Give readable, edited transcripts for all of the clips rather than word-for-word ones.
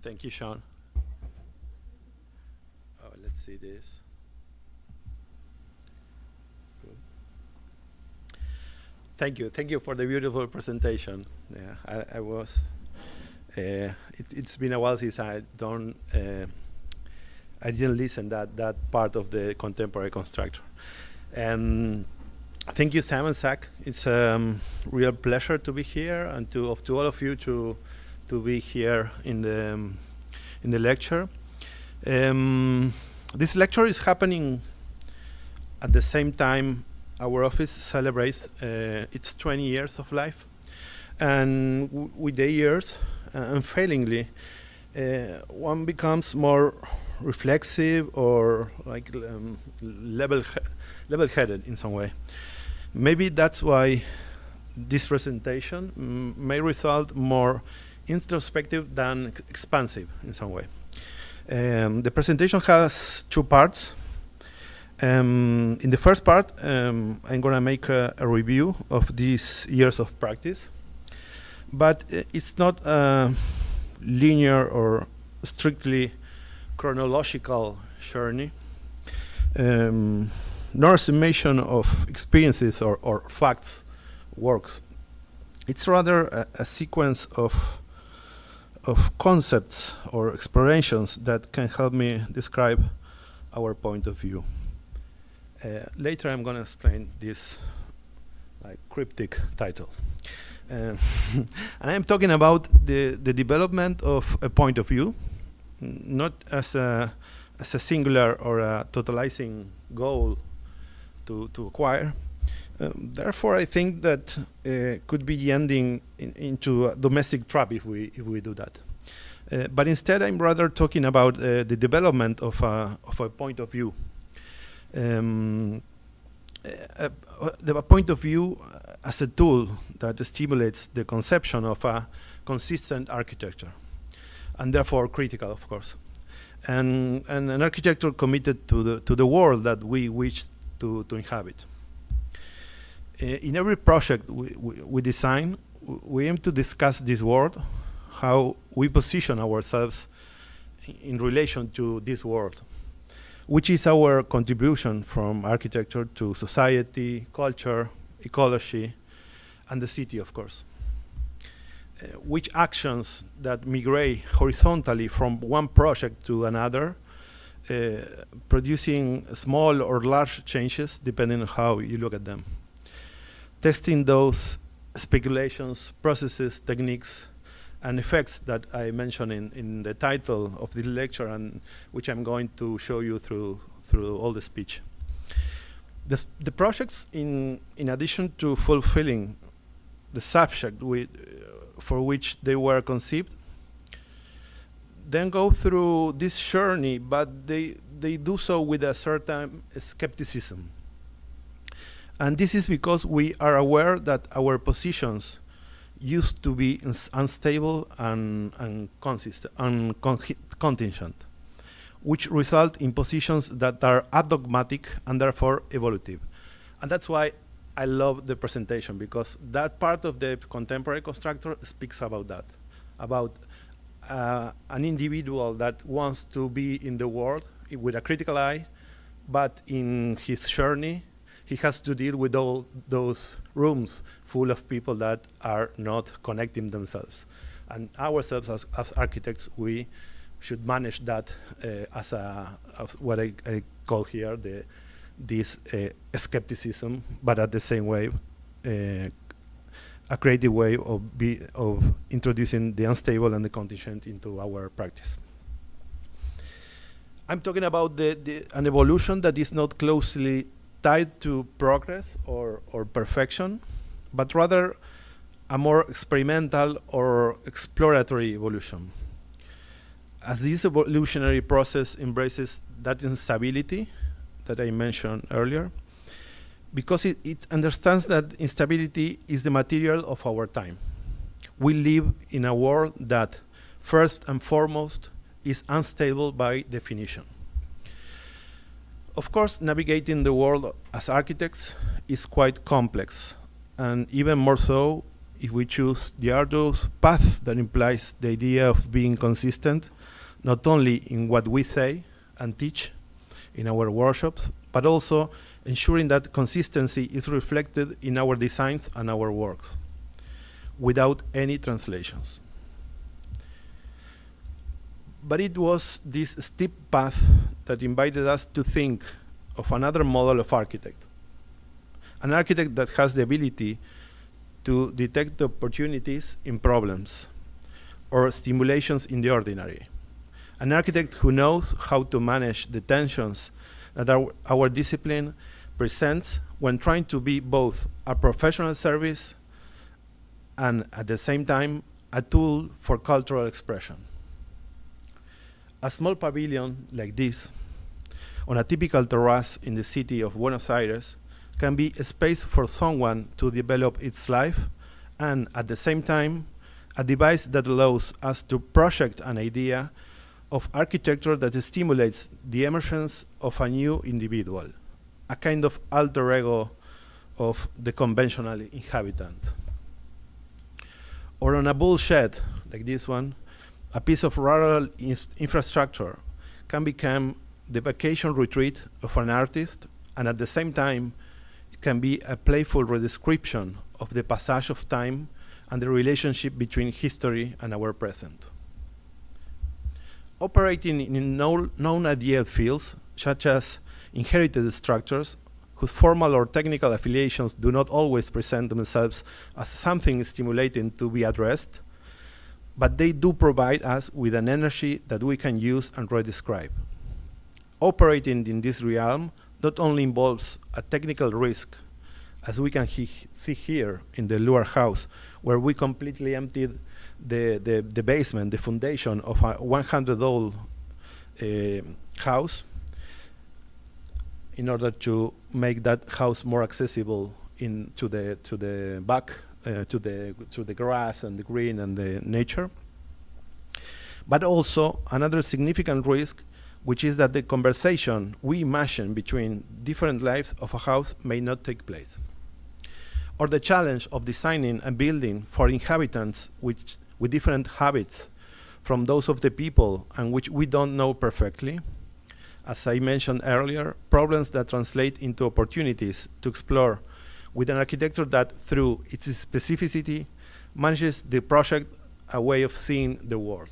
Thank you, Sean. Oh, let's see this. Thank you. Thank you for the beautiful presentation. Yeah, I was. It's been a while since I didn't listen that part of the contemporary constructor. And thank you, Sam and Zach. It's a real pleasure to be here, and to all of you to be here in the lecture. This lecture is happening at the same time our office celebrates its 20 years of life, and with the years, unfailingly, one becomes more reflexive or like level-headed in some way. Maybe that's why this presentation may result more introspective than expansive in some way. The presentation has two parts. In the first part, I'm going to make a review of these years of practice, but it's not a linear or strictly chronological journey, nor a summation of experiences or facts works. It's rather a sequence of concepts or explorations that can help me describe our point of view. Later I'm going to explain this cryptic title. And I'm talking about the development of a point of view, not as a singular or a totalizing goal to acquire. Therefore, I think that could be the ending into a domestic trap if we do that. But instead, I'm rather talking about the development of a point of view. The point of view as a tool that stimulates the conception of a consistent architecture, and therefore critical, of course, and an architecture committed to the world that we wish to inhabit. In every project we design, we aim to discuss this world, how we position ourselves in relation to this world, which is our contribution from architecture to society, culture, ecology, and the city, of course. Which actions that migrate horizontally from one project to another, producing small or large changes depending on how you look at them. Testing those speculations, processes, techniques, and effects that I mentioned in the title of this lecture, and which I'm going to show you through all the speech. The projects, in addition to fulfilling the subject for which they were conceived, then go through this journey, but they do so with a certain skepticism. And this is because we are aware that our positions used to be unstable and contingent, which result in positions that are adogmatic and therefore evolutive. And that's why I love the presentation, because that part of the contemporary constructor speaks about that, about an individual that wants to be in the world with a critical eye, but in his journey, he has to deal with all those rooms full of people that are not connecting themselves. And ourselves as architects, we should manage that as what I call here this skepticism, but at the same way, a creative way of introducing the unstable and the contingent into our practice. I'm talking about an evolution that is not closely tied to progress or perfection, but rather a more experimental or exploratory evolution. As this evolutionary process embraces that instability that I mentioned earlier, because it understands that instability is the material of our time. We live in a world that, first and foremost, is unstable by definition. Of course, navigating the world as architects is quite complex, and even more so if we choose the arduous path that implies the idea of being consistent not only in what we say and teach in our workshops, but also ensuring that consistency is reflected in our designs and our works, without any translations. But it was this steep path that invited us to think of another model of architect. An architect that has the ability to detect opportunities in problems or stimulations in the ordinary. An architect who knows how to manage the tensions that our discipline presents when trying to be both a professional service and at the same time a tool for cultural expression. A small pavilion like this on a typical terrace in the city of Buenos Aires can be a space for someone to develop its life and at the same time a device that allows us to project an idea of architecture that stimulates the emergence of a new individual, a kind of alter ego of the conventional inhabitant. Or on a bull shed like this one, a piece of rural infrastructure can become the vacation retreat of an artist, and at the same time, it can be a playful redescription of the passage of time and the relationship between history and our present. Operating in known ideal fields, such as inherited structures, whose formal or technical affiliations do not always present themselves as something stimulating to be addressed, but they do provide us with an energy that we can use and redescribe. Operating in this realm not only involves a technical risk, as we can see here in the Lure house, where we completely emptied the basement, the foundation of a 100-old house, in order to make that house more accessible to the back, to the grass and the green and the nature. But also another significant risk, which is that the conversation we imagine between different lives of a house may not take place. Or the challenge of designing a building for inhabitants with different habits from those of the people and which we don't know perfectly. As I mentioned earlier, problems that translate into opportunities to explore with an architecture that, through its specificity, manages the project a way of seeing the world.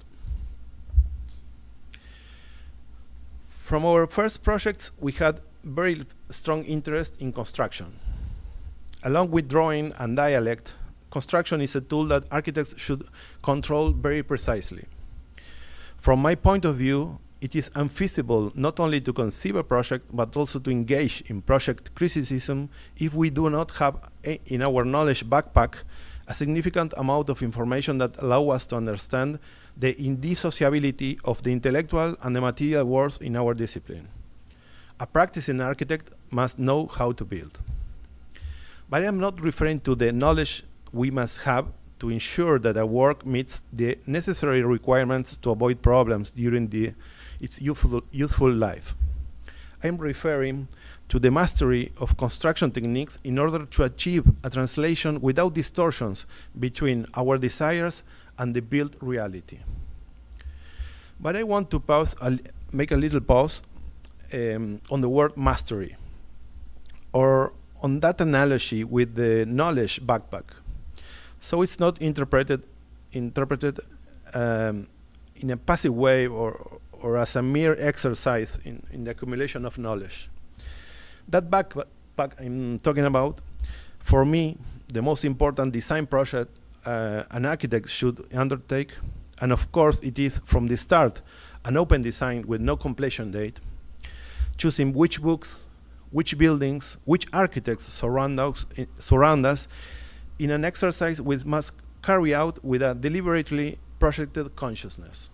From our first projects, we had very strong interest in construction. Along with drawing and dialect, construction is a tool that architects should control very precisely. From my point of view, it is unfeasible not only to conceive a project, but also to engage in project criticism if we do not have in our knowledge backpack a significant amount of information that allow us to understand the indissociability of the intellectual and the material worlds in our discipline. A practicing architect must know how to build. But I am not referring to the knowledge we must have to ensure that a work meets the necessary requirements to avoid problems during its youthful life. I am referring to the mastery of construction techniques in order to achieve a translation without distortions between our desires and the built reality. But I want to make a little pause on the word mastery, or on that analogy with the knowledge backpack. So it's not interpreted in a passive way or as a mere exercise in the accumulation of knowledge. That backpack I'm talking about, for me, the most important design project an architect should undertake, and of course it is from the start an open design with no completion date, choosing which books, which buildings, which architects surround us in an exercise we must carry out with a deliberately projected consciousness.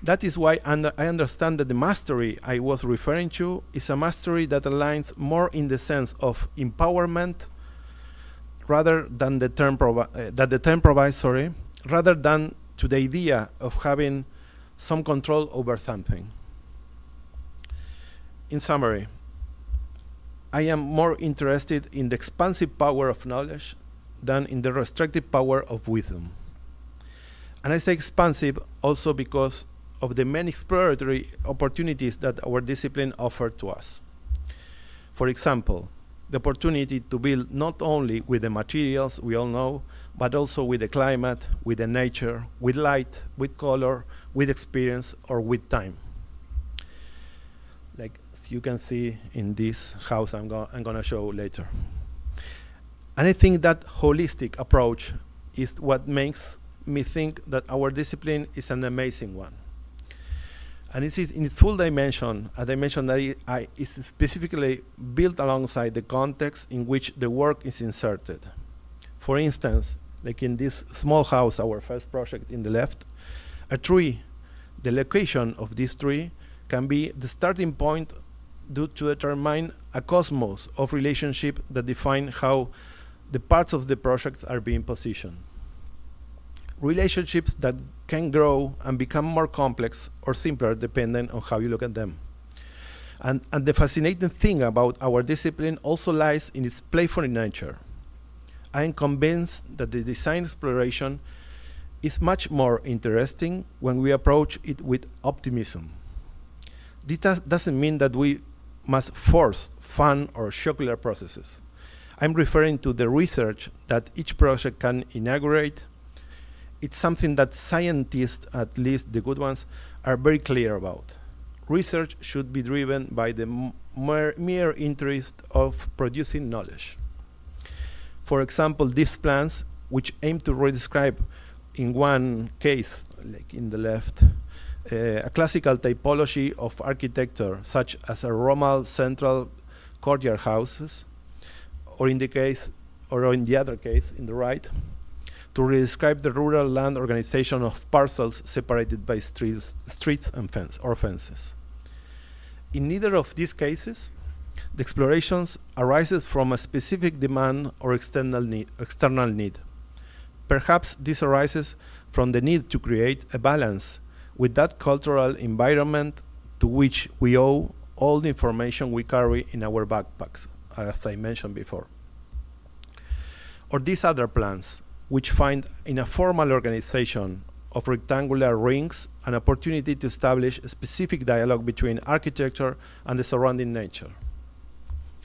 That is why I understand that the mastery I was referring to is a mastery that aligns more in the sense of empowerment rather than the term provides, rather than to the idea of having some control over something. In summary, I am more interested in the expansive power of knowledge than in the restrictive power of wisdom. And I say expansive also because of the many exploratory opportunities that our discipline offered to us. For example, the opportunity to build not only with the materials we all know, but also with the climate, with the nature, with light, with color, with experience, or with time. Like as you can see in this house I'm going to show later. And I think that holistic approach is what makes me think that our discipline is an amazing one. And it is in its full dimension, as I mentioned, that it's specifically built alongside the context in which the work is inserted. For instance, like in this small house, our first project in the left, a tree, the location of this tree can be the starting point to determine a cosmos of relationship that define how the parts of the projects are being positioned. Relationships that can grow and become more complex or simpler depending on how you look at them. And the fascinating thing about our discipline also lies in its playful nature. I am convinced that the design exploration is much more interesting when we approach it with optimism. This doesn't mean that we must force fun or jocular processes. I'm referring to the research that each project can inaugurate. It's something that scientists, at least the good ones, are very clear about. Research should be driven by the mere interest of producing knowledge. For example, these plans, which aim to redescribe in one case, like in the left, a classical typology of architecture, such as a Roman central courtyard houses, or in the other case, in the right, to redescribe the rural land organization of parcels separated by streets and fences. In neither of these cases, the explorations arises from a specific demand or external need. Perhaps this arises from the need to create a balance with that cultural environment to which we owe all the information we carry in our backpacks, as I mentioned before. Or these other plans, which find in a formal organization of rectangular rings an opportunity to establish a specific dialogue between architecture and the surrounding nature.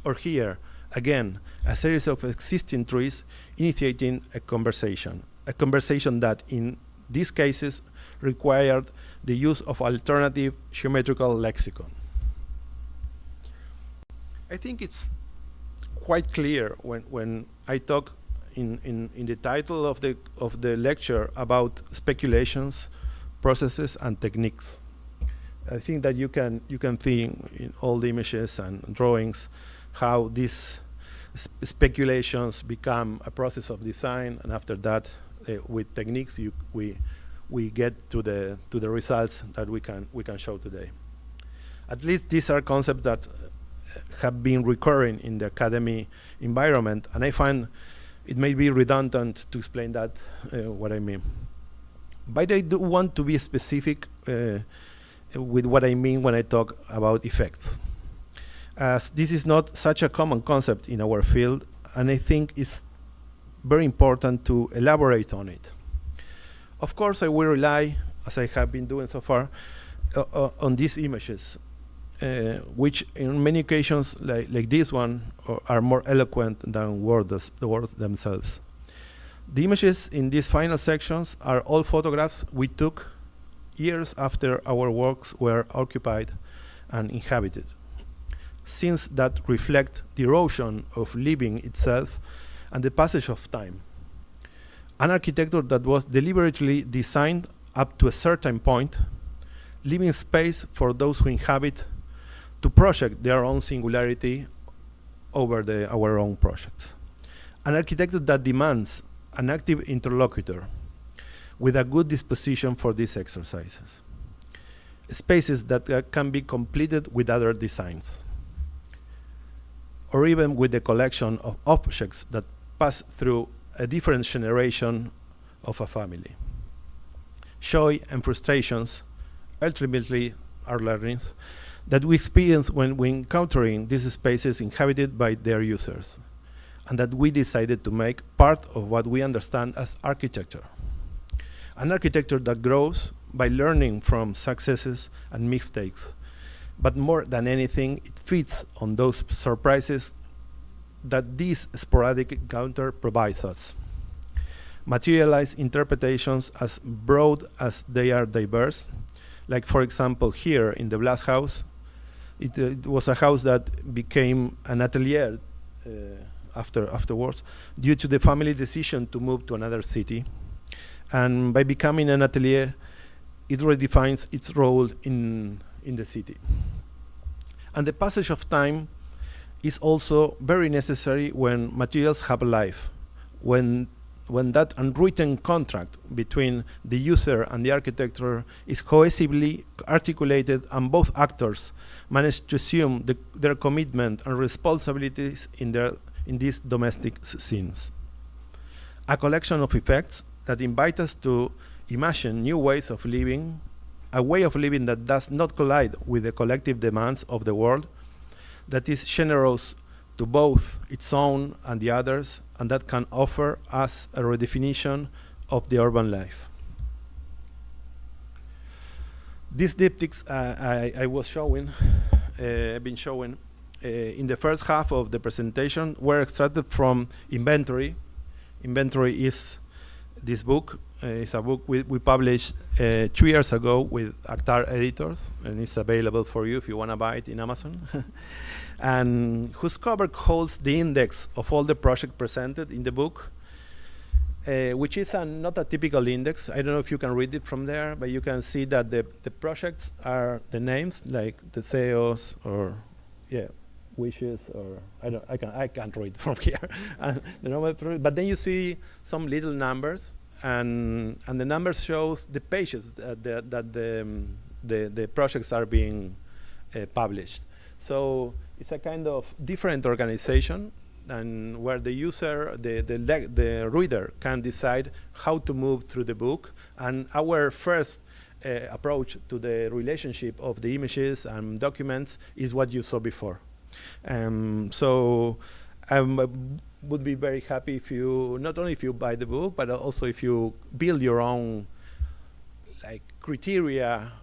Or here, again, a series of existing trees initiating a conversation that in these cases required the use of alternative geometrical lexicon. I think it's quite clear when I talk in the title of the lecture about speculations, processes, and techniques. I think that you can see in all the images and drawings how these speculations become a process of design, and after that, with techniques, we get to the results that we can show today. At least these are concepts that have been recurring in the academy environment, and I find it may be redundant to explain that, what I mean. But I do want to be specific with what I mean when I talk about effects, as this is not such a common concept in our field, and I think it's very important to elaborate on it. Of course, I will rely, as I have been doing so far, on these images, which in many occasions, like this one, are more eloquent than the words themselves. The images in these final sections are all photographs we took years after our works were occupied and inhabited. Scenes that reflect the erosion of living itself and the passage of time. An architecture that was deliberately designed up to a certain point, leaving space for those who inhabit to project their own singularity over our own projects. An architecture that demands an active interlocutor with a good disposition for these exercises. Spaces that can be completed with other designs, or even with the collection of objects that pass through a different generation of a family. Joy and frustrations ultimately are learnings that we experience when we encountering these spaces inhabited by their users, and that we decided to make part of what we understand as architecture. An architecture that grows by learning from successes and mistakes. But more than anything, it feeds on those surprises that this sporadic encounter provides us. Materialized interpretations as broad as they are diverse, like for example here in the Blas house, it was a house that became an atelier afterwards due to the family decision to move to another city. And by becoming an atelier, it redefines its role in the city. And the passage of time is also very necessary when materials have life, when that unwritten contract between the user and the architecture is cohesively articulated and both actors manage to assume their commitment and responsibilities in these domestic scenes. A collection of effects that invite us to imagine new ways of living, a way of living that does not collide with the collective demands of the world, that is generous to both its own and the others, and that can offer us a redefinition of the urban life. These diptychs I was showing, I've been showing in the first half of the presentation were extracted from Inventory. Inventory is this book. It's a book we published 2 years ago with Actar Editors, and it's available for you if you want to buy it in Amazon. And whose cover holds the index of all the projects presented in the book, which is not a typical index. I don't know if you can read it from there, but you can see that the projects are the names, like the CEOs or wishes, or I can't read from here. But then you see some little numbers, and the numbers shows the pages that the projects are being published. So it's a kind of different organization, and where the user, the reader, can decide how to move through the book. And our first approach to the relationship of the images and documents is what you saw before. So I would be very happy if you, not only if you buy the book, but also if you build your own criteria,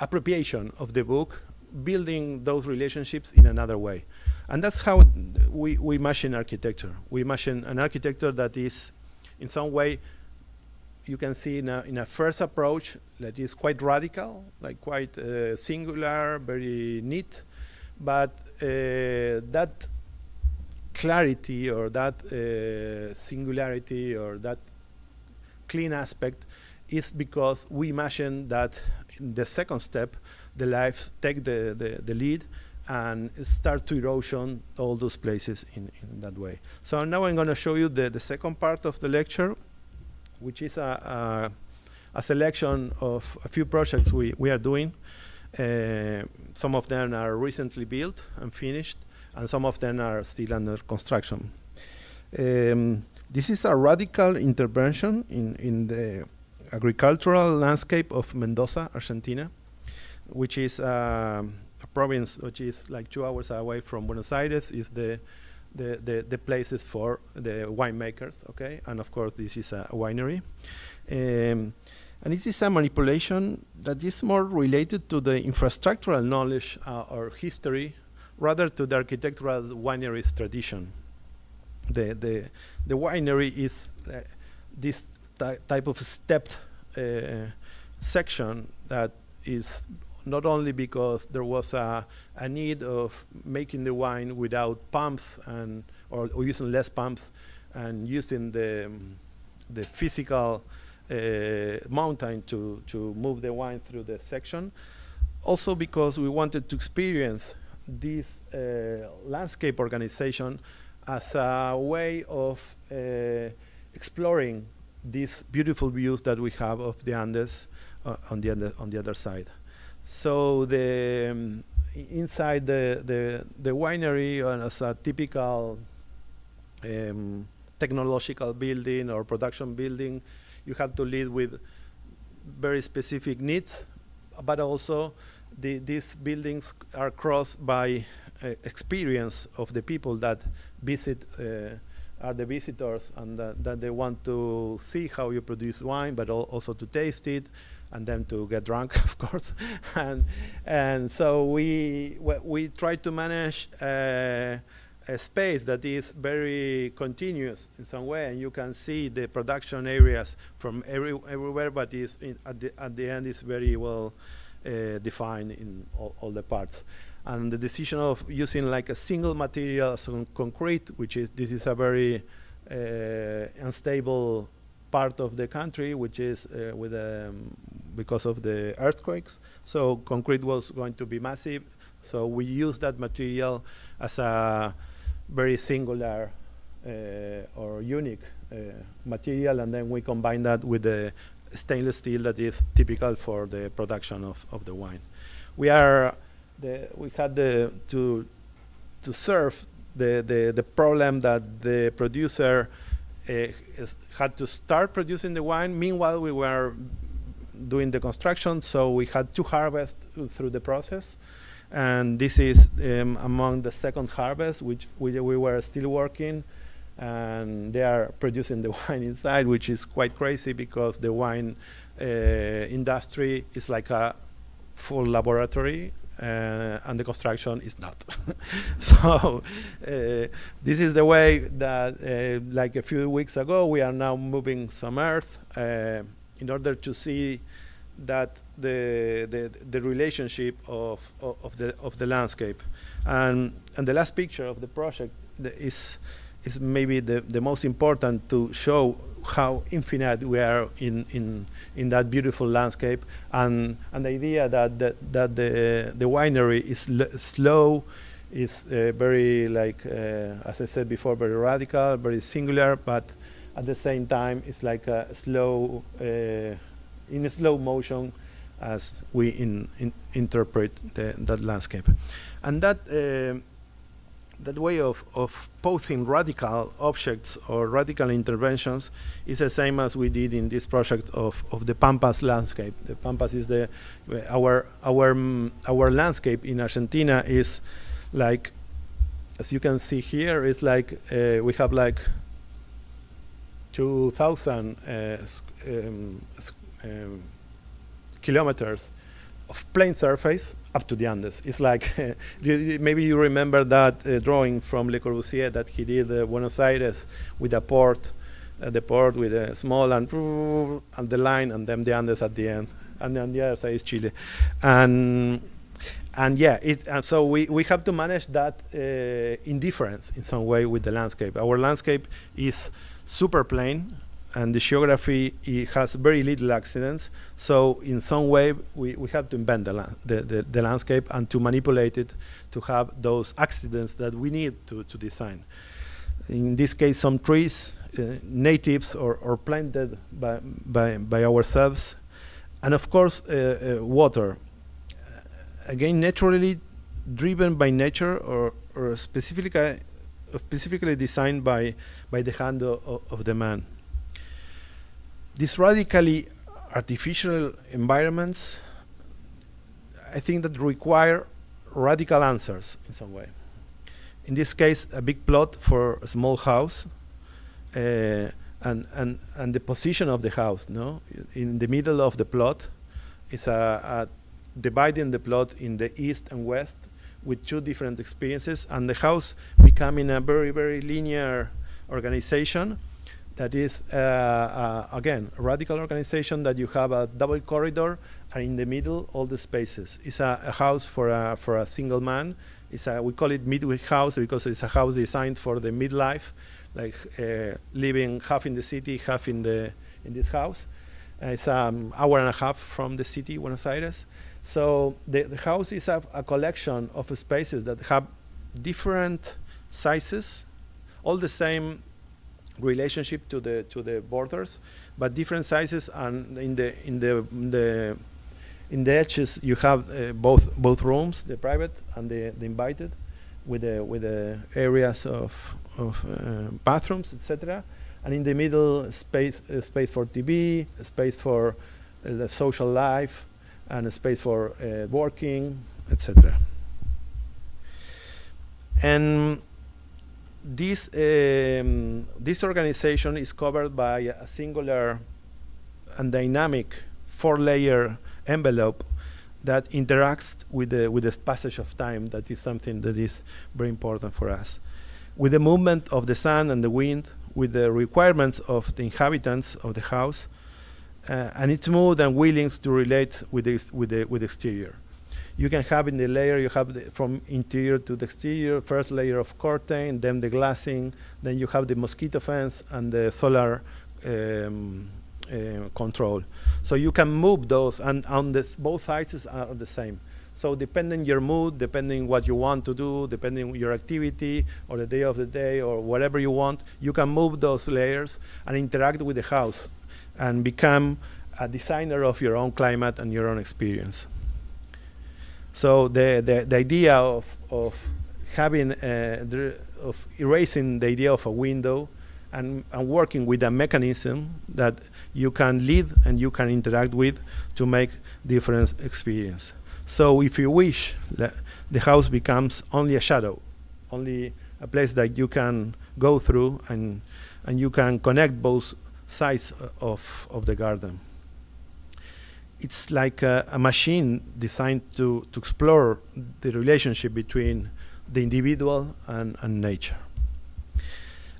appropriation of the book, building those relationships in another way. And that's how we imagine architecture. We imagine an architecture that is, in some way, you can see in a first approach that is quite radical, like quite singular, very neat, but that clarity or that singularity or that clean aspect is because we imagine that in the second step, the lives take the lead and start to erosion all those places in that way. So now I'm going to show you the second part of the lecture, which is a selection of a few projects we are doing. Some of them are recently built and finished, and some of them are still under construction. This is a radical intervention in the agricultural landscape of Mendoza, Argentina, which is a province which is like 2 hours away from Buenos Aires. Is the places for the winemakers, okay? And of course, this is a winery. And it is a manipulation that is more related to the infrastructural knowledge or history, rather to the architectural wineries tradition. The winery is this type of stepped section that is not only because there was a need of making the wine without pumps or using less pumps and using the physical mountain to move the wine through the section, also because we wanted to experience this landscape organization as a way of exploring these beautiful views that we have of the Andes on the other side. So inside the winery, as a typical technological building or production building, you have to live with very specific needs, but also these buildings are crossed by experience of the people that visit, are the visitors, and that they want to see how you produce wine, but also to taste it, and then to get drunk, of course. And so we try to manage a space that is very continuous in some way, and you can see the production areas from everywhere, but at the end is very well defined in all the parts. And the decision of using like a single material, so concrete, this is a very unstable part of the country, which is because of the earthquakes. So concrete was going to be massive. So we use that material as a very singular or unique material, and then we combine that with the stainless steel that is typical for the production of the wine. We had to serve the problem that the producer had to start producing the wine. Meanwhile, we were doing the construction, so we had to harvest through the process. And this is among the second harvest, which we were still working, and they are producing the wine inside, which is quite crazy because the wine industry is like a full laboratory, and the construction is not. So this is the way that, like a few weeks ago, we are now moving some earth in order to see that the relationship of the landscape, and the last picture of the project is maybe the most important to show how infinite we are in that beautiful landscape, and the idea that the winery is slow, is very like as I said before, very radical, very singular, but at the same time it's like a slow in a slow motion as we interpret that landscape. And that way of posing radical objects or radical interventions is the same as we did in this project of the Pampas landscape. The Pampas is our landscape in Argentina is like, as you can see here, it's like we have like 2,000 kilometers of plain surface up to the Andes. It's like, maybe you remember that drawing from Le Corbusier that he did Buenos Aires with a port, the port with a small and the line, and then the Andes at the end. And then the other side is Chile. And yeah, and so we have to manage that indifference in some way with the landscape. Our landscape is super plain, and the geography, it has very little accidents. So in some way, we have to invent the landscape and to manipulate it to have those accidents that we need to design. In this case, some trees, natives or planted by ourselves. And of course, water. Again, naturally driven by nature or specifically designed by the hand of the man. These radically artificial environments, I think that require radical answers in some way. In this case, a big plot for a small house, and the position of the house. No, in the middle of the plot is dividing the plot in the east and west with two different experiences, and the house becoming a very, very linear organization. That is, again, a radical organization that you have a double corridor, and in the middle, all the spaces. It's a house for a single man. We call it midway house because it's a house designed for the midlife, like living half in the city, half in this house. It's an hour and a half from the city, Buenos Aires. So the house is a collection of spaces that have different sizes, all the same relationship to the borders, but different sizes, and in the edges you have both rooms, the private and the invited, with the areas of bathrooms, etc. And in the middle, space for TV, a space for the social life, and a space for working, etc. And this organization is covered by a singular and dynamic 4-layer envelope that interacts with the passage of time. That is something that is very important for us. With the movement of the sun and the wind, with the requirements of the inhabitants of the house, and its mood and willings to relate with the exterior. You can have in the layer, you have from interior to the exterior, first layer of curtain, then the glassing, then you have the mosquito fence and the solar control. So you can move those, and on both sides are the same. So depending your mood, depending what you want to do, depending your activity or the day of the day or whatever you want, you can move those layers and interact with the house and become a designer of your own climate and your own experience. So the idea of having of erasing the idea of a window and working with a mechanism that you can lead and you can interact with to make different experience. So if you wish, the house becomes only a shadow, only a place that you can go through and you can connect both sides of the garden. It's like a machine designed to explore the relationship between the individual and nature.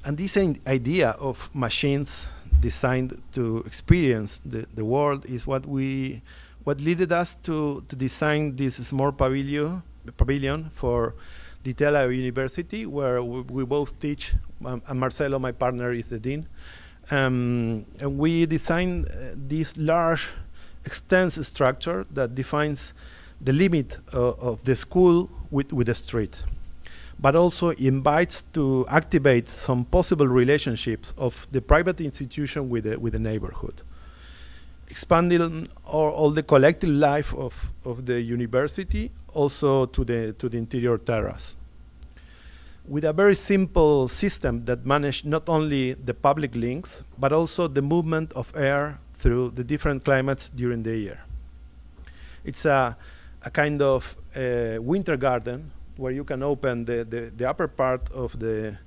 And this idea of machines designed to experience the world is what led us to design this small pavilion for the Tela University, where we both teach, and Marcelo, my partner, is the dean. And we designed this large extensive structure that defines the limit of the school with the street, but also invites to activate some possible relationships of the private institution with the neighborhood, expanding all the collective life of the university also to the interior terrace, with a very simple system that managed not only the public links but also the movement of air through the different climates during the year. It's a kind of winter garden where you can open the upper part of the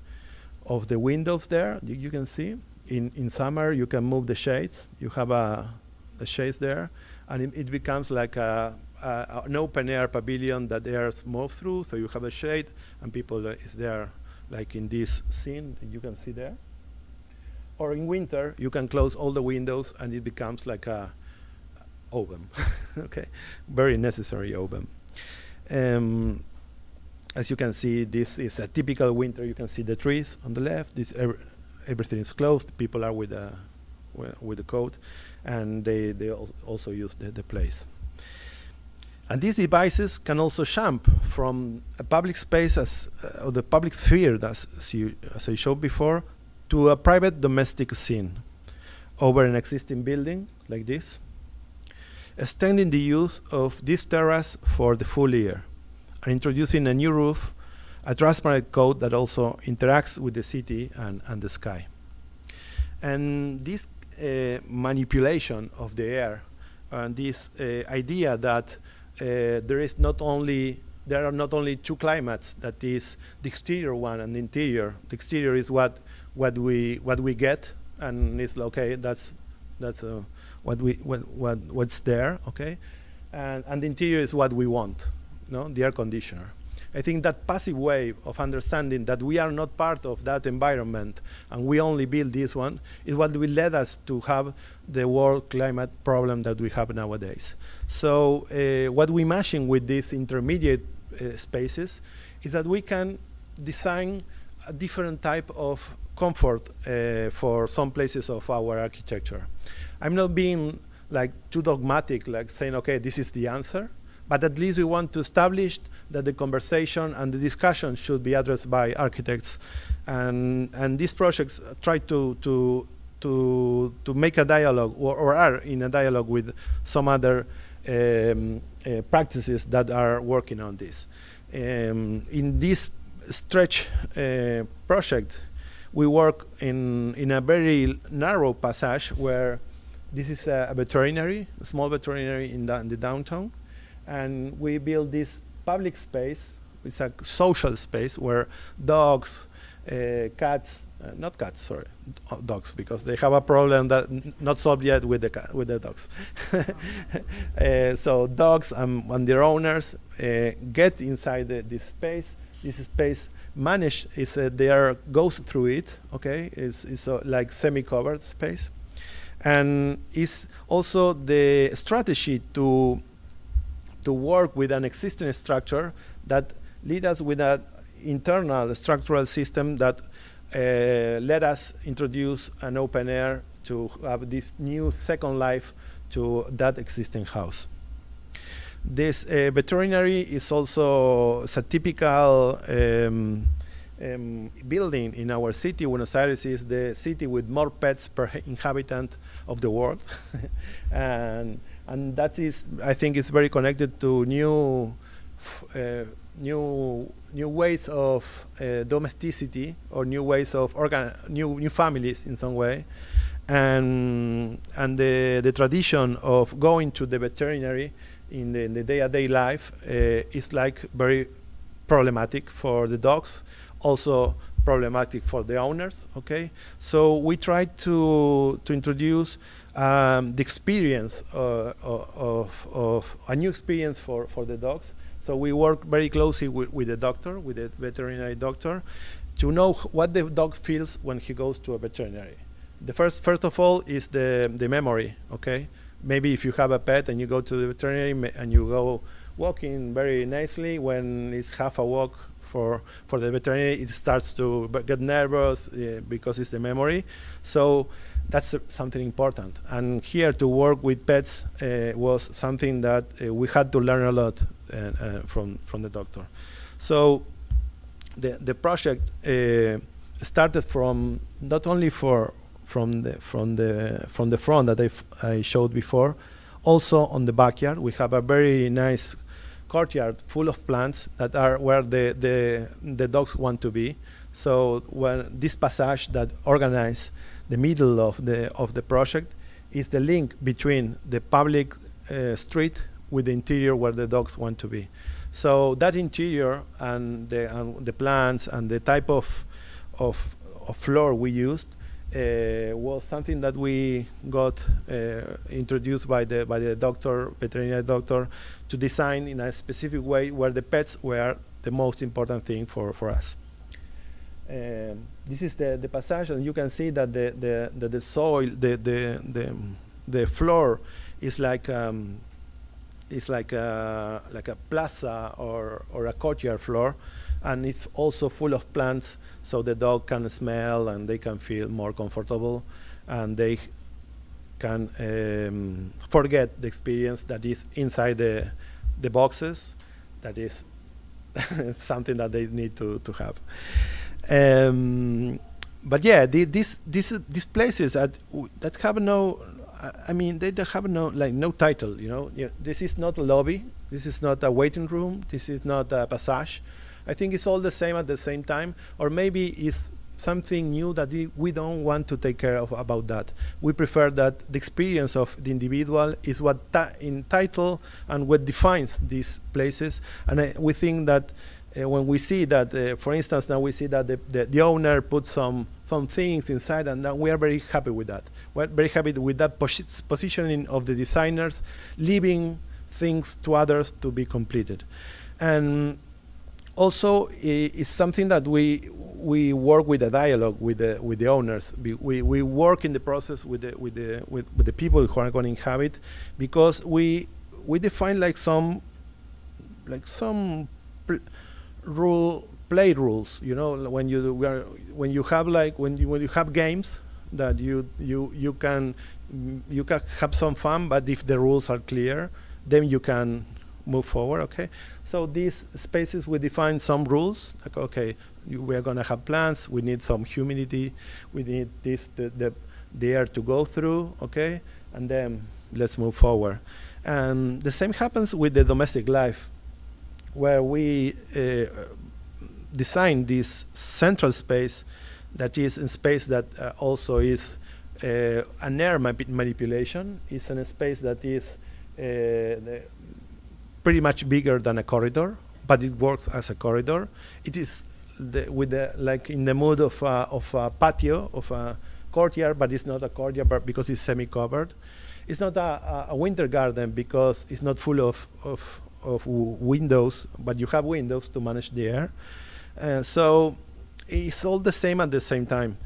windows there. You can see in summer you can move the shades. You have the shades there, and it becomes like an open air pavilion that air moves through. So you have a shade, and people is there, like in this scene you can see there. Or in winter, you can close all the windows and it becomes like a oven. Okay, very necessary oven. As you can see, this is a typical winter. You can see the trees on the left. Everything is closed. People are with the coat, and they also use the place. And these devices can also jump from a public space or the public sphere, as I showed before, to a private domestic scene over an existing building like this, extending the use of this terrace for the full year, and introducing a new roof, a transparent coat that also interacts with the city and the sky. And this manipulation of the air and this idea that there are not only two climates, that is the exterior one and the interior. The exterior is what we get, and it's okay. That's what's there, okay, and the interior is what we want, no, the air conditioner. I think that passive way of understanding that we are not part of that environment and we only build this one is what will lead us to have the world climate problem that we have nowadays. So what we imagine with these intermediate spaces is that we can design a different type of comfort for some places of our architecture. I'm not being like too dogmatic, like saying, okay, this is the answer, but at least we want to establish that the conversation and the discussion should be addressed by architects, and these projects try to make a dialogue or are in a dialogue with some other practices that are working on this. In this stretch project, we work in a very narrow passage where this is a veterinary, a small veterinary in the downtown, and we build this public space. It's a social space where dogs, cats, not cats, sorry, dogs, because they have a problem that not solved yet with the dogs. So dogs and their owners get inside this space. This space managed is there goes through it. Okay, it's like semi-covered space, and is also the strategy to work with an existing structure that lead us with an internal structural system that let us introduce an open air to have this new second life to that existing house. This veterinary is also a typical building in our city. Buenos Aires is the city with more pets per inhabitant of the world. and that is, I think, is very connected to new ways of domesticity, or new ways of new families in some way, and the tradition of going to the veterinary in the day-to-day life is like very problematic for the dogs, also problematic for the owners. Okay, so we try to introduce the experience of a new experience for the dogs. So we work very closely with the doctor, with the veterinary doctor, to know what the dog feels when he goes to a veterinary. The first of all is the memory. Okay, maybe if you have a pet and you go to the veterinary and you go walking very nicely, when it's half a walk for the veterinary, it starts to get nervous because it's the memory. So that's something important. And here to work with pets was something that we had to learn a lot from the doctor. So the project started from not only from the front that I showed before, also on the backyard. We have a very nice courtyard full of plants that are where the dogs want to be. So when this passage that organize the middle of the project is the link between the public street with the interior where the dogs want to be. So that interior and the plants and the type of floor we used was something that we got introduced by the veterinary doctor, to design in a specific way where the pets were the most important thing for us. This is the passage, and you can see that the soil, the floor is like a plaza or a courtyard floor, and it's also full of plants, so the dog can smell and they can feel more comfortable, and they can forget the experience that is inside the boxes. That is something that they need to have. But yeah, these places that have no, I mean, they have no title. You know, this is not a lobby. This is not a waiting room. This is not a passage. I think it's all the same at the same time, or maybe it's something new that we don't want to take care of about that. We prefer that the experience of the individual is what in title and what defines these places. And we think that when we see that, for instance, now we see that the owner put some things inside, and now we are very happy with that. We're very happy with that positioning of the designers, leaving things to others to be completed. And also, it's something that we work with a dialogue with the owners. We work in the process with the people who are going to inhabit, because we define some play rules. You know, when you have games that you can have some fun, but if the rules are clear, then you can move forward. Okay, so these spaces, we define some rules, like, okay, we are going to have plants, we need some humidity, we need the air to go through, okay, and then let's move forward. And the same happens with the domestic life, where we design this central space that is a space that also is an air manipulation. It's a space that is pretty much bigger than a corridor, but it works as a corridor. It is like in the mood of a patio, of a courtyard, but it's not a courtyard because it's semi-covered. It's not a winter garden because it's not full of windows, but you have windows to manage the air. So it's all the same at the same time.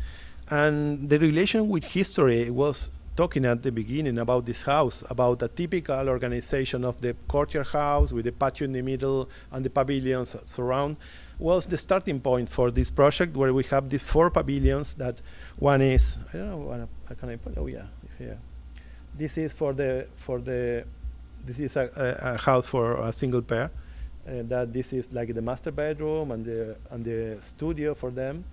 And the relation with history was talking at the beginning about this house, about a typical organization of the courtyard house with the patio in the middle and the pavilions surround, was the starting point for this project, where we have these 4 pavilions. That one is, I don't know, how can I put? Oh yeah, here. This is this is a house for a single pair. That this is like the master bedroom and the studio for them.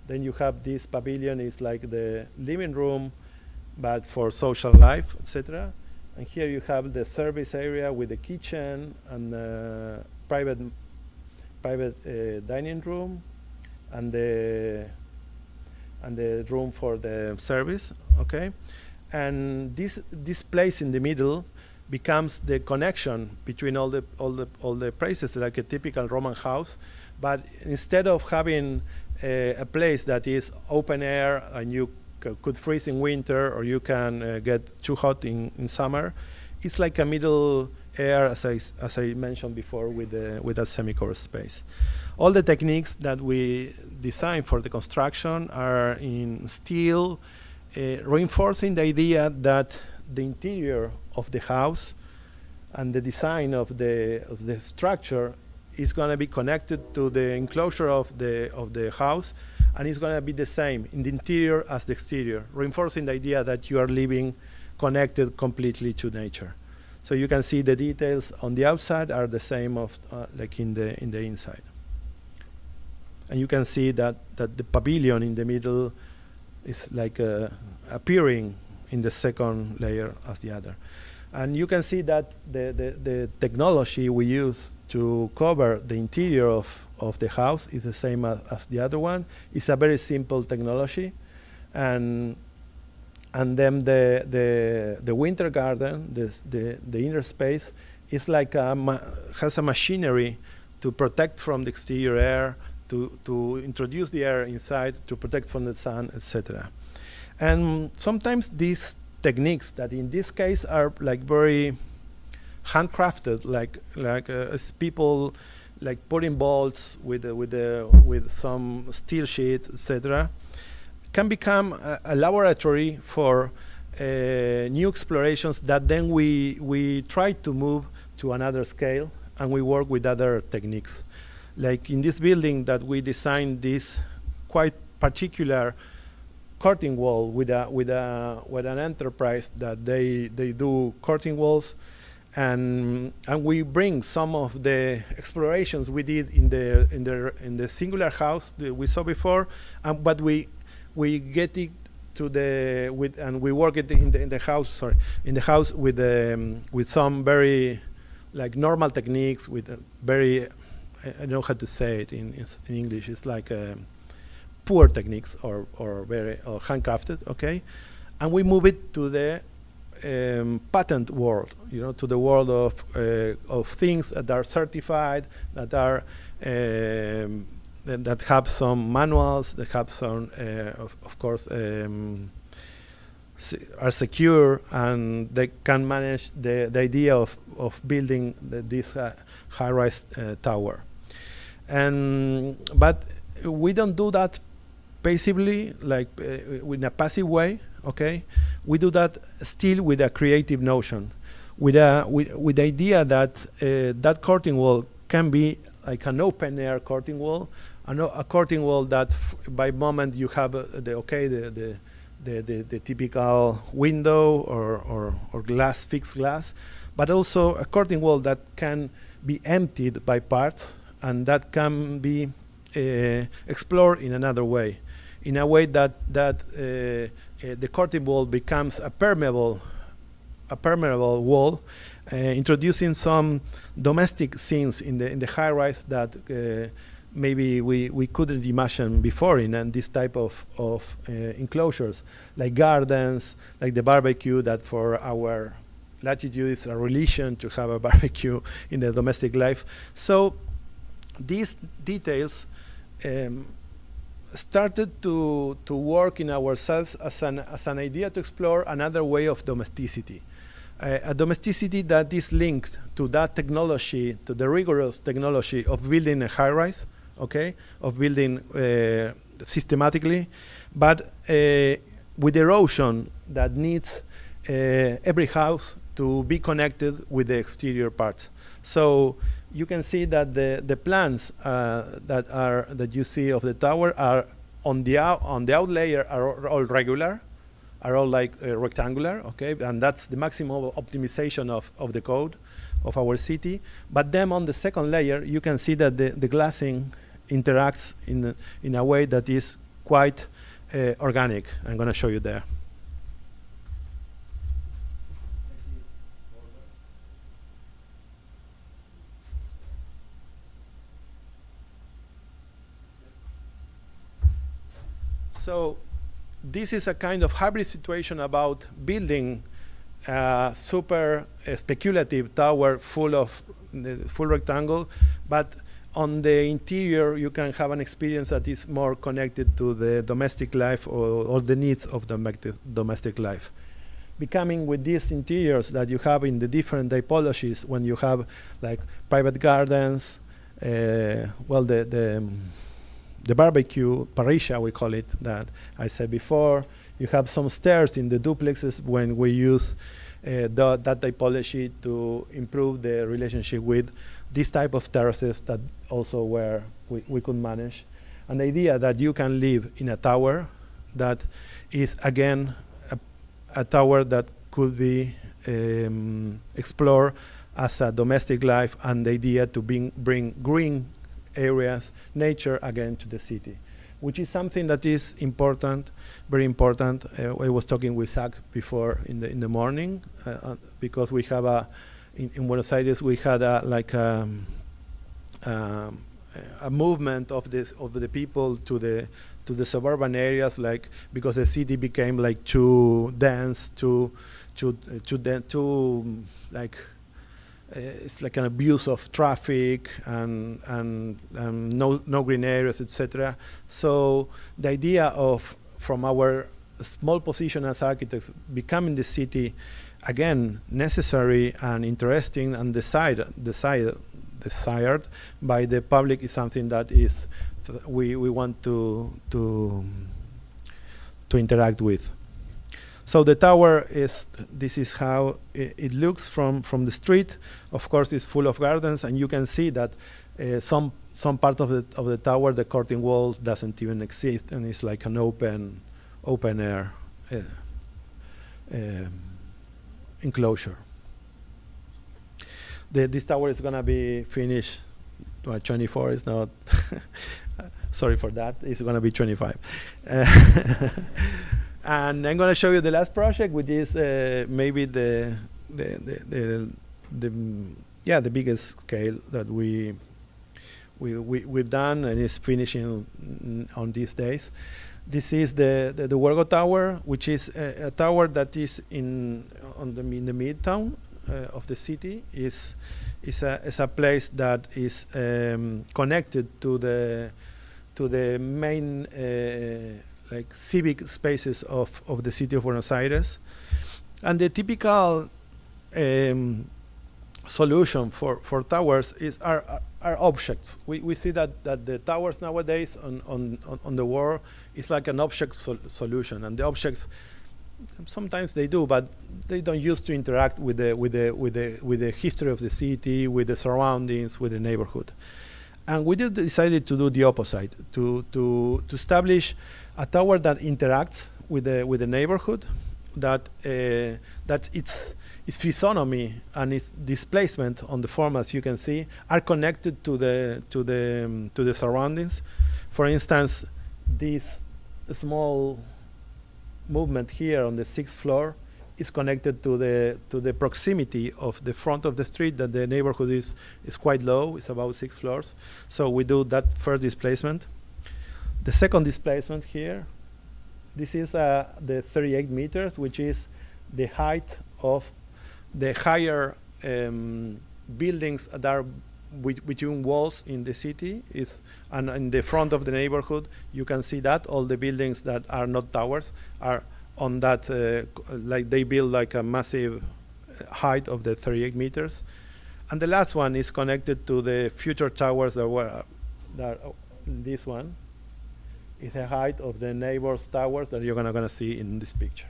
Then you have this pavilion is like the living room, but for social life, etc. And here you have the service area with the kitchen and private dining room, and the room for the service. Okay, and this place in the middle becomes the connection between all the places, like a typical Roman house. But instead of having a place that is open air and you could freeze in winter, or you can get too hot in summer, it's like a middle air, as I mentioned before, with a semi-covered space. All the techniques that we design for the construction are in steel, reinforcing the idea that the interior of the house and the design of the structure is going to be connected to the enclosure of the house, and it's going to be the same in the interior as the exterior, reinforcing the idea that you are living connected completely to nature. So you can see the details on the outside are the same of like in the inside. And you can see that the pavilion in the middle is like appearing in the second layer as the other. And you can see that the technology we use to cover the interior of the house is the same as the other one. It's a very simple technology. And then the winter garden, the inner space, is like has a machinery to protect from the exterior air, to introduce the air inside, to protect from the sun, etc. And sometimes these techniques that in this case are like very handcrafted, like people like putting bolts with some steel sheets, etc., can become a laboratory for new explorations that then we try to move to another scale, and we work with other techniques. Like in this building that we designed this quite particular curtain wall with an enterprise that they do curtain walls, and we bring some of the explorations we did in the singular house that we saw before, but we get it to and we work it in the house with some very like normal techniques, with very, I don't know how to say it in English. It's like poor techniques or handcrafted, okay? And we move it to the patent world, to the world of things that are certified, that are that have some manuals, that have some, of course, are secure, and they can manage the idea of building this high-rise tower. But we don't do that passively, like in a passive way. Okay, we do that still with a creative notion, with the idea that that curtain wall can be like an open air curtain wall, a curtain wall that by moment you have the typical window or glass, fixed glass, but also a curtain wall that can be emptied by parts, and that can be explored in another way, in a way that the curtain wall becomes a permeable wall, introducing some domestic scenes in the high rise that maybe we couldn't imagine before in this type of enclosures, like gardens, like the barbecue, that for our latitude is a religion to have a barbecue in the domestic life. So these details started to work in ourselves as an idea to explore another way of domesticity. A domesticity that is linked to that technology, to the rigorous technology of building a high-rise, okay, of building systematically, but with erosion that needs every house to be connected with the exterior parts. So you can see that the plans that you see of the tower are on the out layer are all regular, are all like rectangular, okay, and that's the maximum optimization of the code of our city. But then on the second layer, you can see that the glassing interacts in a way that is quite organic. I'm going to show you there. So this is a kind of hybrid situation about building a super speculative tower full of the full rectangle, but on the interior you can have an experience that is more connected to the domestic life or the needs of the domestic life. Becoming with these interiors that you have in the different typologies, when you have like private gardens, well, the barbecue, parrilla we call it, that I said before. You have some stairs in the duplexes when we use that typology to improve the relationship with this type of terraces that also where we could manage. And the idea that you can live in a tower that is, again, a tower that could be explored as a domestic life, and the idea to bring green areas, nature again to the city, which is something that is important, very important. I was talking with Zach before in the morning because we have in Buenos Aires we had a movement of the people to the suburban areas, like because the city became like too dense, too like. It's like an abuse of traffic and no green areas, etc. So the idea of, from our small position as architects, becoming the city again necessary and interesting and desired by the public is something that is we want to interact with. So the tower this is how it looks from the street. Of course, it's full of gardens, and you can see that some part of the tower, the curtain wall doesn't even exist, and it's like an open air enclosure. This tower is gonna be finished. 24 is not. Sorry for that. It's gonna be 25. And I'm going to show you the last project, which is maybe the biggest scale that we've done, and is finishing on these days. This is the Huergo Tower, which is a tower that is in the midtown of the city. Is a place that is connected to the main like civic spaces of the city of Buenos Aires. And the typical solution for towers are objects. We see that the towers nowadays on the world is like an object solution, and the objects sometimes they do, but they don't use to interact with the history of the city, with the surroundings, with the neighborhood. And we decided to do the opposite, to establish a tower that interacts with the neighborhood, that its physiognomy and its displacement on the form, as you can see, are connected to the surroundings. For instance, this small movement here on the 6th floor is connected to the proximity of the front of the street, that the neighborhood is quite low. It's about 6 floors. So we do that first displacement. The second displacement here, this is the 38 meters, which is the height of the higher buildings that are between walls in the city and in the front of the neighborhood, you can see that all the buildings that are not towers are on that, like they build like a massive height of the 38 meters. And the last one is connected to the future towers this one is the height of the neighbors' towers that you're gonna see in this picture.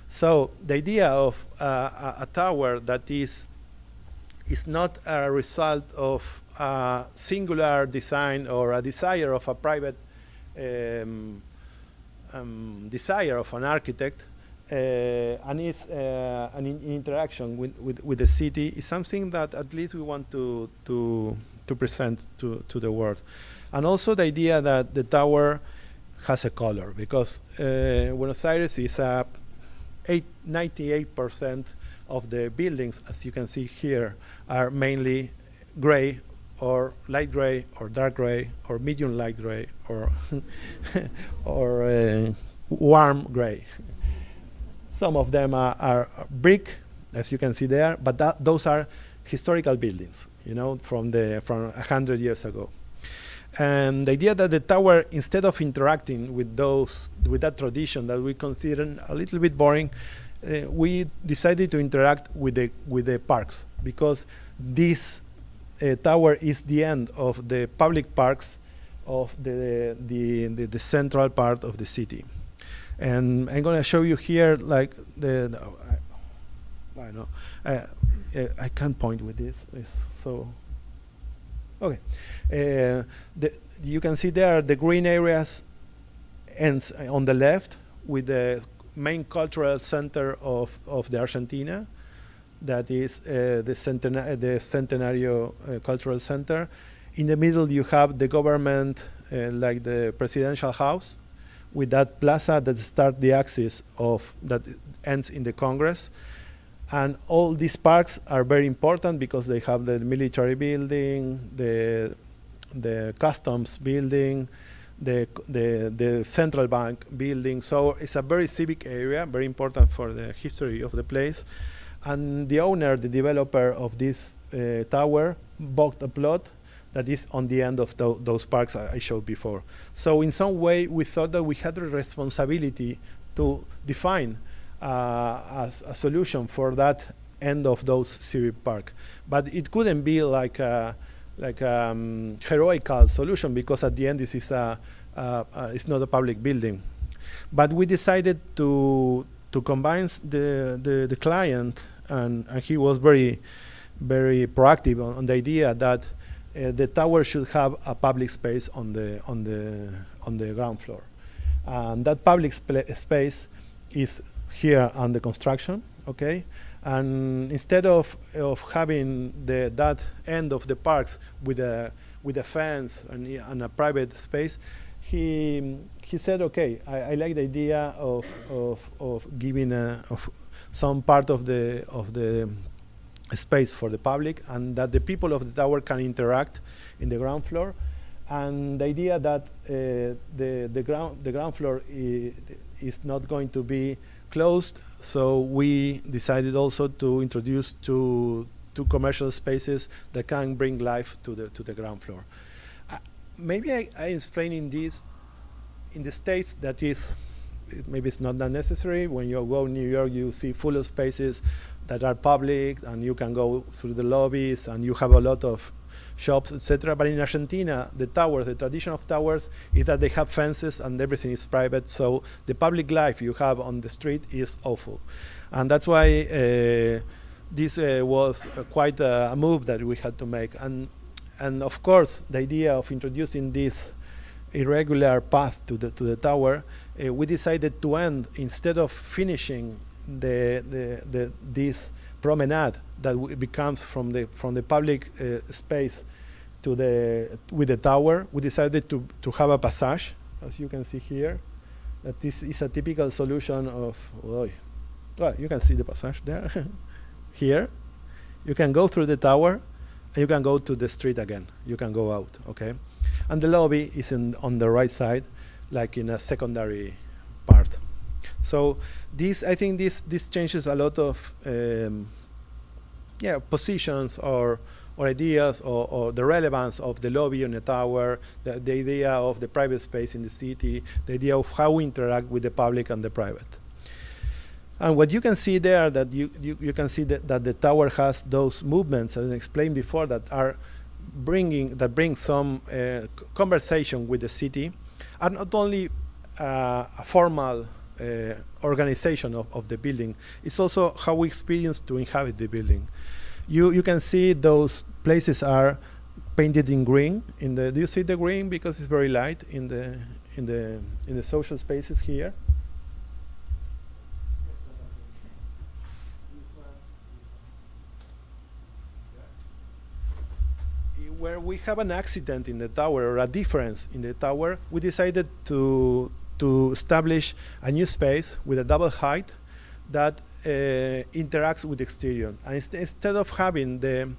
So the idea of a tower that is not a result of a singular design or a desire of a private desire of an architect, and is an interaction with the city is something that at least we want to present to the world. And also the idea that the tower has a color, because Buenos Aires is 98% of the buildings, as you can see here, are mainly gray or light gray or dark gray or medium light gray or or warm gray. Some of them are brick, as you can see there, but those are historical buildings, you know, from 100 years ago. And the idea that the tower, instead of interacting with that tradition that we consider a little bit boring, we decided to interact with the parks, because this tower is the end of the public parks of the central part of the city. And I'm going to show you here, like I know I can't point with this. It's so okay. You can see there the green areas ends on the left with the main cultural center of the Argentina, that is the Centenario Cultural Center. In the middle you have the government, like the presidential house, with that plaza that starts the axis that ends in the Congress. And all these parks are very important because they have the military building, the customs building, the central bank building. So it's a very civic area, very important for the history of the place. And the owner, the developer of this tower, bought a plot that is on the end of those parks I showed before. So in some way, we thought that we had a responsibility to define a solution for that end of those civic park. But it couldn't be like a heroical solution, because at the end this is it's not a public building. But we decided to combine the client, and he was very, very proactive on the idea that the tower should have a public space on the ground floor, and that public space is here under construction. Okay, and instead of having that end of the parks with a fence and a private space, he said, okay, I like the idea of giving some part of the space for the public, and that the people of the tower can interact in the ground floor. And the idea that the ground floor is not going to be closed, so we decided also to introduce two commercial spaces that can bring life to the ground floor. Maybe I explaining this in the States, that is, maybe it's not that necessary. When you go to New York, you see full of spaces that are public, and you can go through the lobbies, and you have a lot of shops, etc. But in Argentina, the tradition of towers is that they have fences and everything is private, so the public life you have on the street is awful. And that's why this was quite a move that we had to make. And of course, the idea of introducing this irregular path to the tower, we decided to end, instead of finishing this promenade that becomes from the public space with the tower, we decided to have a passage, as you can see here. That this is a typical solution of, well, you can see the passage there. Here, you can go through the tower, and you can go to the street again. You can go out, okay? And the lobby is on the right side, like in a secondary part. So I think this changes a lot of positions or or ideas or the relevance of the lobby in a tower, the idea of the private space in the city, the idea of how we interact with the public and the private. And what you can see there, that you can see that the tower has those movements, as I explained before, that bring some conversation with the city, are not only a formal organization of the building, it's also how we experience to inhabit the building. You can see those places are painted in green. Do you see the green because it's very light in the social spaces here? Where we have an accident in the tower or a difference in the tower, we decided to establish a new space with a double height that interacts with the exterior. And instead of having the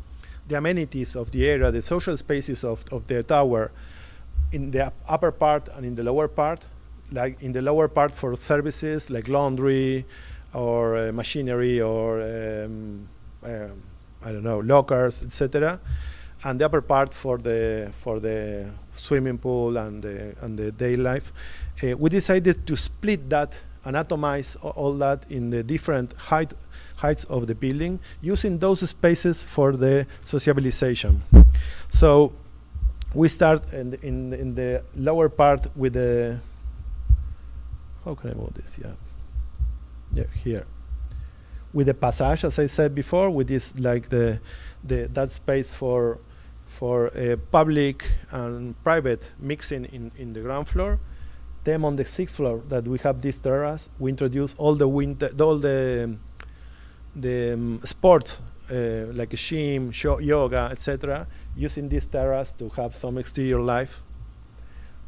amenities of the area, the social spaces of the tower in the upper part and in the lower part, like in the lower part for services like laundry or machinery or I don't know, lockers, etc., and the upper part for the swimming pool and the day life, we decided to split that and atomize all that in the different heights of the building, using those spaces for the sociabilization. So we start in the lower part with the, how can I move this? Yeah, here. With the passage, as I said before, with this like that space for public and private mixing in the ground floor. Then on the 6th floor, that we have this terrace, we introduce all the sports like gym, yoga, etc., using this terrace to have some exterior life.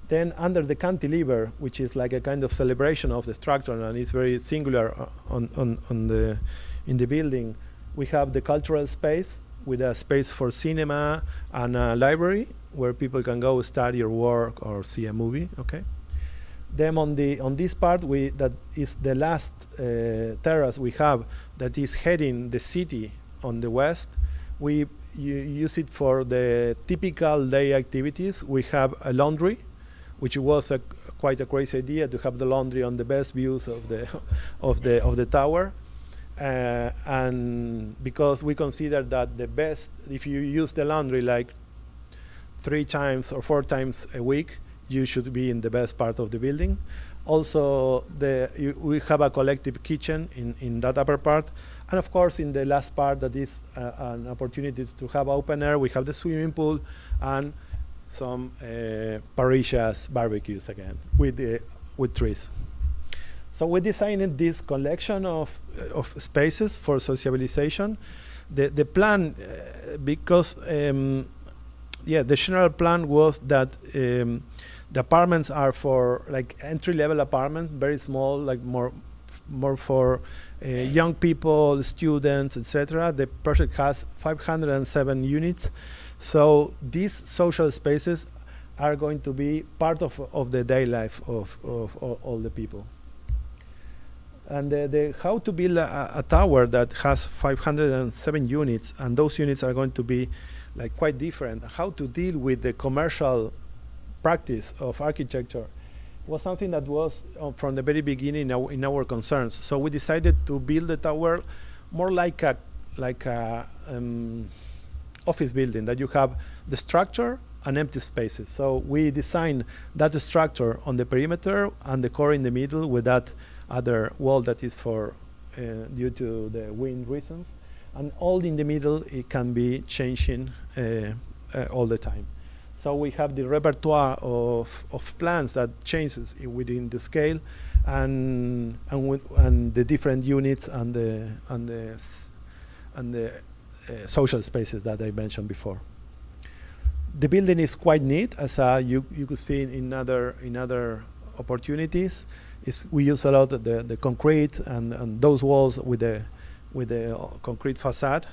Then under the cantilever, which is like a kind of celebration of the structure and is very singular in the building, we have the cultural space with a space for cinema and a library where people can go study or work or see a movie. Okay. Then on this part, that is the last terrace we have that is heading the city on the west. We use it for the typical day activities. We have a laundry, which was quite a crazy idea to have the laundry on the best views of the tower. And because we consider that the best, if you use the laundry like 3 times or 4 times a week, you should be in the best part of the building. Also, we have a collective kitchen in that upper part. And of course, in the last part, that is an opportunity to have open air, we have the swimming pool and some parrillas barbecues again with trees. So we designed this collection of spaces for sociabilization. The plan, because the general plan was that the apartments are for like entry-level apartments, very small, like more for young people, students, etc. The project has 507 units. So these social spaces are going to be part of the day life of all the people. And how to build a tower that has 507 units, and those units are going to be like quite different. How to deal with the commercial practice of architecture was something that was from the very beginning in our concerns. So we decided to build the tower more like a office building, that you have the structure and empty spaces. So we designed that structure on the perimeter and the core in the middle with that other wall that is for due to the wind reasons, and all in the middle it can be changing all the time. So we have the repertoire of plans that changes within the scale, and the different units and the social spaces that I mentioned before. The building is quite neat, as you could see in other opportunities. We use a lot of the concrete and those walls with the concrete facade,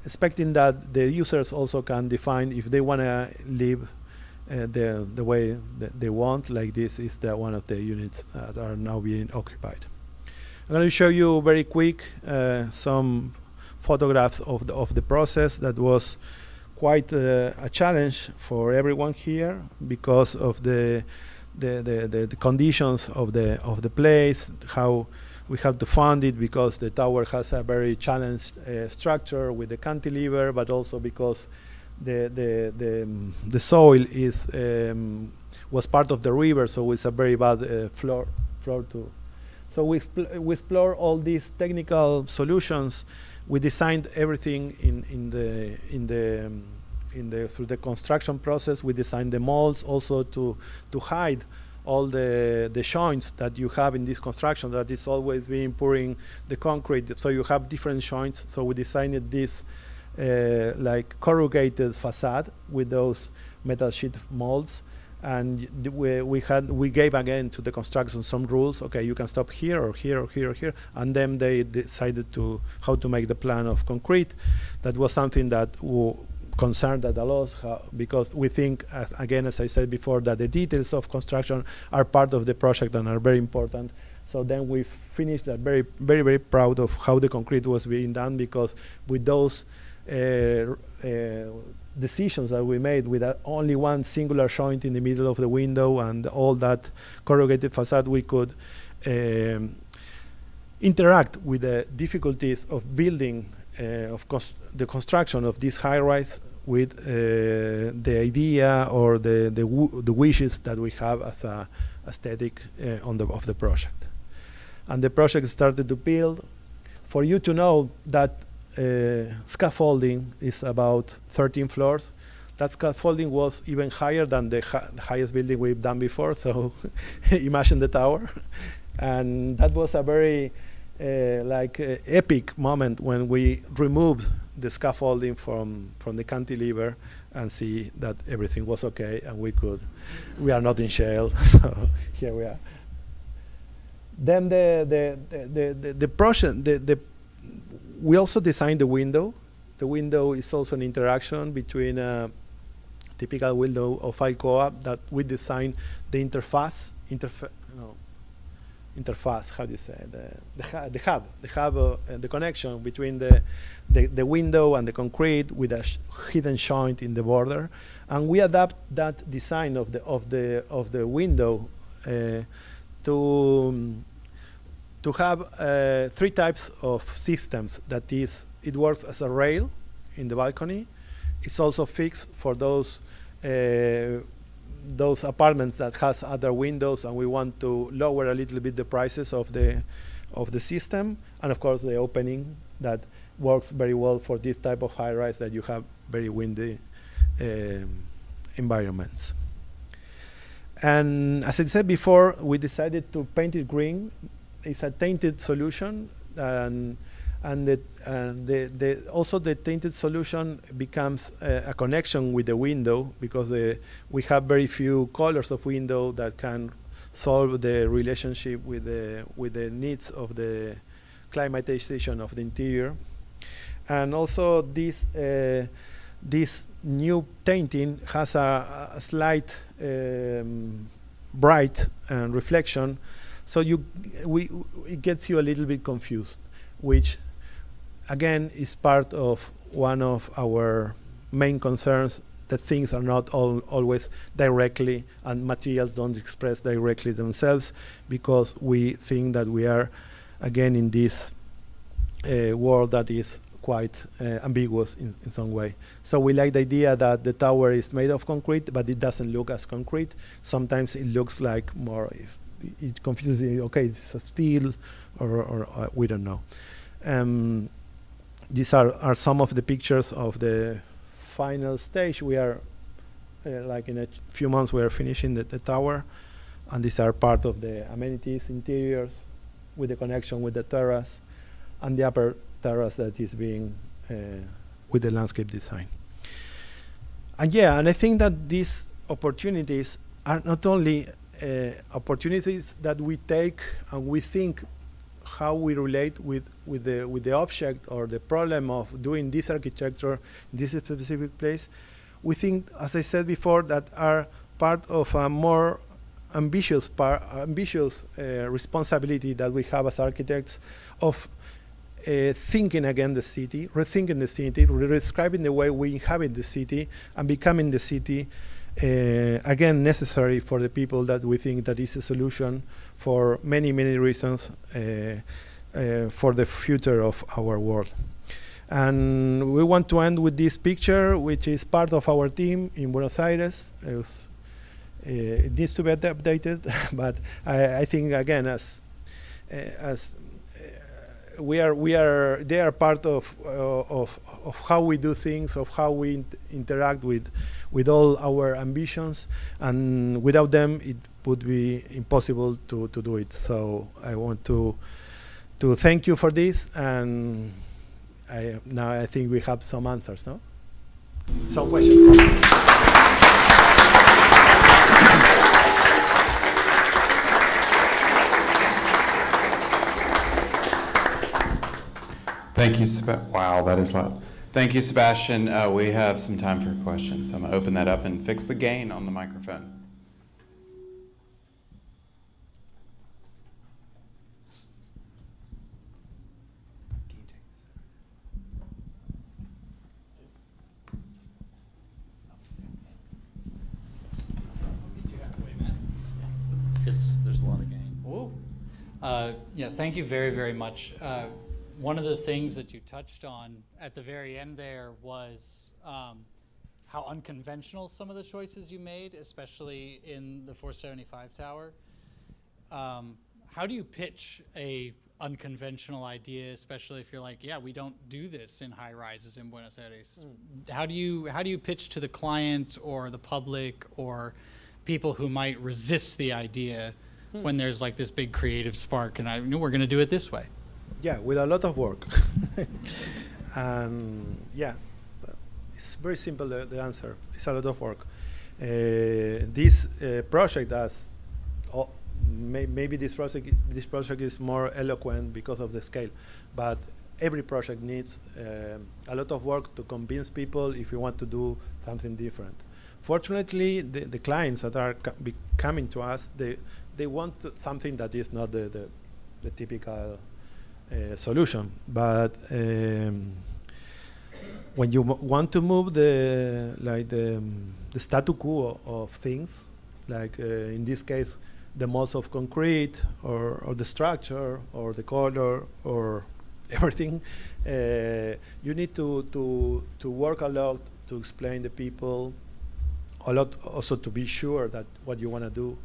expecting that the users also can define if they want to live the way that they want. Like this is one of the units that are now being occupied. I'm going to show you very quick some photographs of the process that was quite a challenge for everyone here because of the conditions of the place, how we have to fund it, because the tower has a very challenged structure with the cantilever, but also because the soil is was part of the river, so it's a very bad floor to. So we explore all these technical solutions. We designed everything through the construction process. We designed the molds also to hide all the joints that you have in this construction that is always being pouring the concrete. So you have different joints. So we designed this like corrugated facade with those metal sheet molds. And we gave again to the construction some rules. Okay, you can stop here or here or here or here. And then they decided how to make the plan of concrete. That was something that concerned us a lot, because we think, again, as I said before, that the details of construction are part of the project and are very important. So then we finished that very, very, very proud of how the concrete was being done, because with those decisions that we made, with only one singular joint in the middle of the window and all that corrugated facade, we could interact with the difficulties of building the construction of this high-rise with the idea or the wishes that we have as a aesthetic of the project. And the project started to build. For you to know that scaffolding is about 13 floors. That scaffolding was even higher than the highest building we've done before, so imagine the tower. And that was a very epic moment when we removed the scaffolding from the cantilever and see that everything was okay, and we are not in shell, so here we are. Then the project, we also designed the window. The window is also an interaction between a typical window of Alcoa that we designed the interface, how do you say, the hub, the connection between the window and the concrete with a hidden joint in the border. And we adapt that design of the window to have 3 types of systems. That is, it works as a rail in the balcony. It's also fixed for those apartments that has other windows, and we want to lower a little bit the prices of the system. And of course, the opening that works very well for this type of high-rise that you have very windy environments. And as I said before, we decided to paint it green. It's a tainted solution, and also the tainted solution becomes a connection with the window, because we have very few colors of window that can solve the relationship with the needs of the climatization of the interior. And also this new painting has a slight bright reflection. So it gets you a little bit confused, which again is part of one of our main concerns, that things are not always directly, and materials don't express directly themselves, because we think that we are again in this world that is quite ambiguous in some way. So we like the idea that the tower is made of concrete, but it doesn't look as concrete. Sometimes it looks like more, it confuses you, okay, it's a steel, or we don't know. These are some of the pictures of the final stage. We are, like in a few months, we are finishing the tower, and these are part of the amenities, interiors, with the connection with the terrace, and the upper terrace that is being with the landscape design. And I think that these opportunities are not only opportunities that we take and we think how we relate with the object or the problem of doing this architecture in this specific place. We think, as I said before, that are part of a more ambitious responsibility that we have as architects of thinking again the city, rethinking the city, describing the way we inhabit the city, and becoming the city again necessary for the people that we think that is a solution for many, many reasons for the future of our world. And we want to end with this picture, which is part of our team in Buenos Aires. It needs to be updated, but I think again, as they are part of how we do things, of how we interact with all our ambitions, and without them, it would be impossible to do it. So I want to thank you for this, and now I think we have some answers, no? Some questions. Thank you, wow, that is loud. Thank you, Sebastian. We have some time for questions. I'm gonna open that up and fix the gain on the microphone. There's a lot of gain. Whoa. Yeah, thank you very, very much. One of the things that you touched on at the very end there was how unconventional some of the choices you made, especially in the 475 tower. How do you pitch a unconventional idea, especially if you're like, yeah, we don't do this in high rises in Buenos Aires? How do you pitch to the client or the public or people who might resist the idea when there's like this big creative spark and I know we're going to do it this way? Yeah, with a lot of work. And yeah, it's very simple, the answer. It's a lot of work. This project has, maybe this project is more eloquent because of the scale, but every project needs a lot of work to convince people if you want to do something different. Fortunately, the clients that are coming to us, they want something that is not the typical solution. But when you want to move the statu quo of things, like in this case, the modes of concrete or the structure or the color or everything, you need to work a lot to explain to people, a lot also to be sure that what you want to do.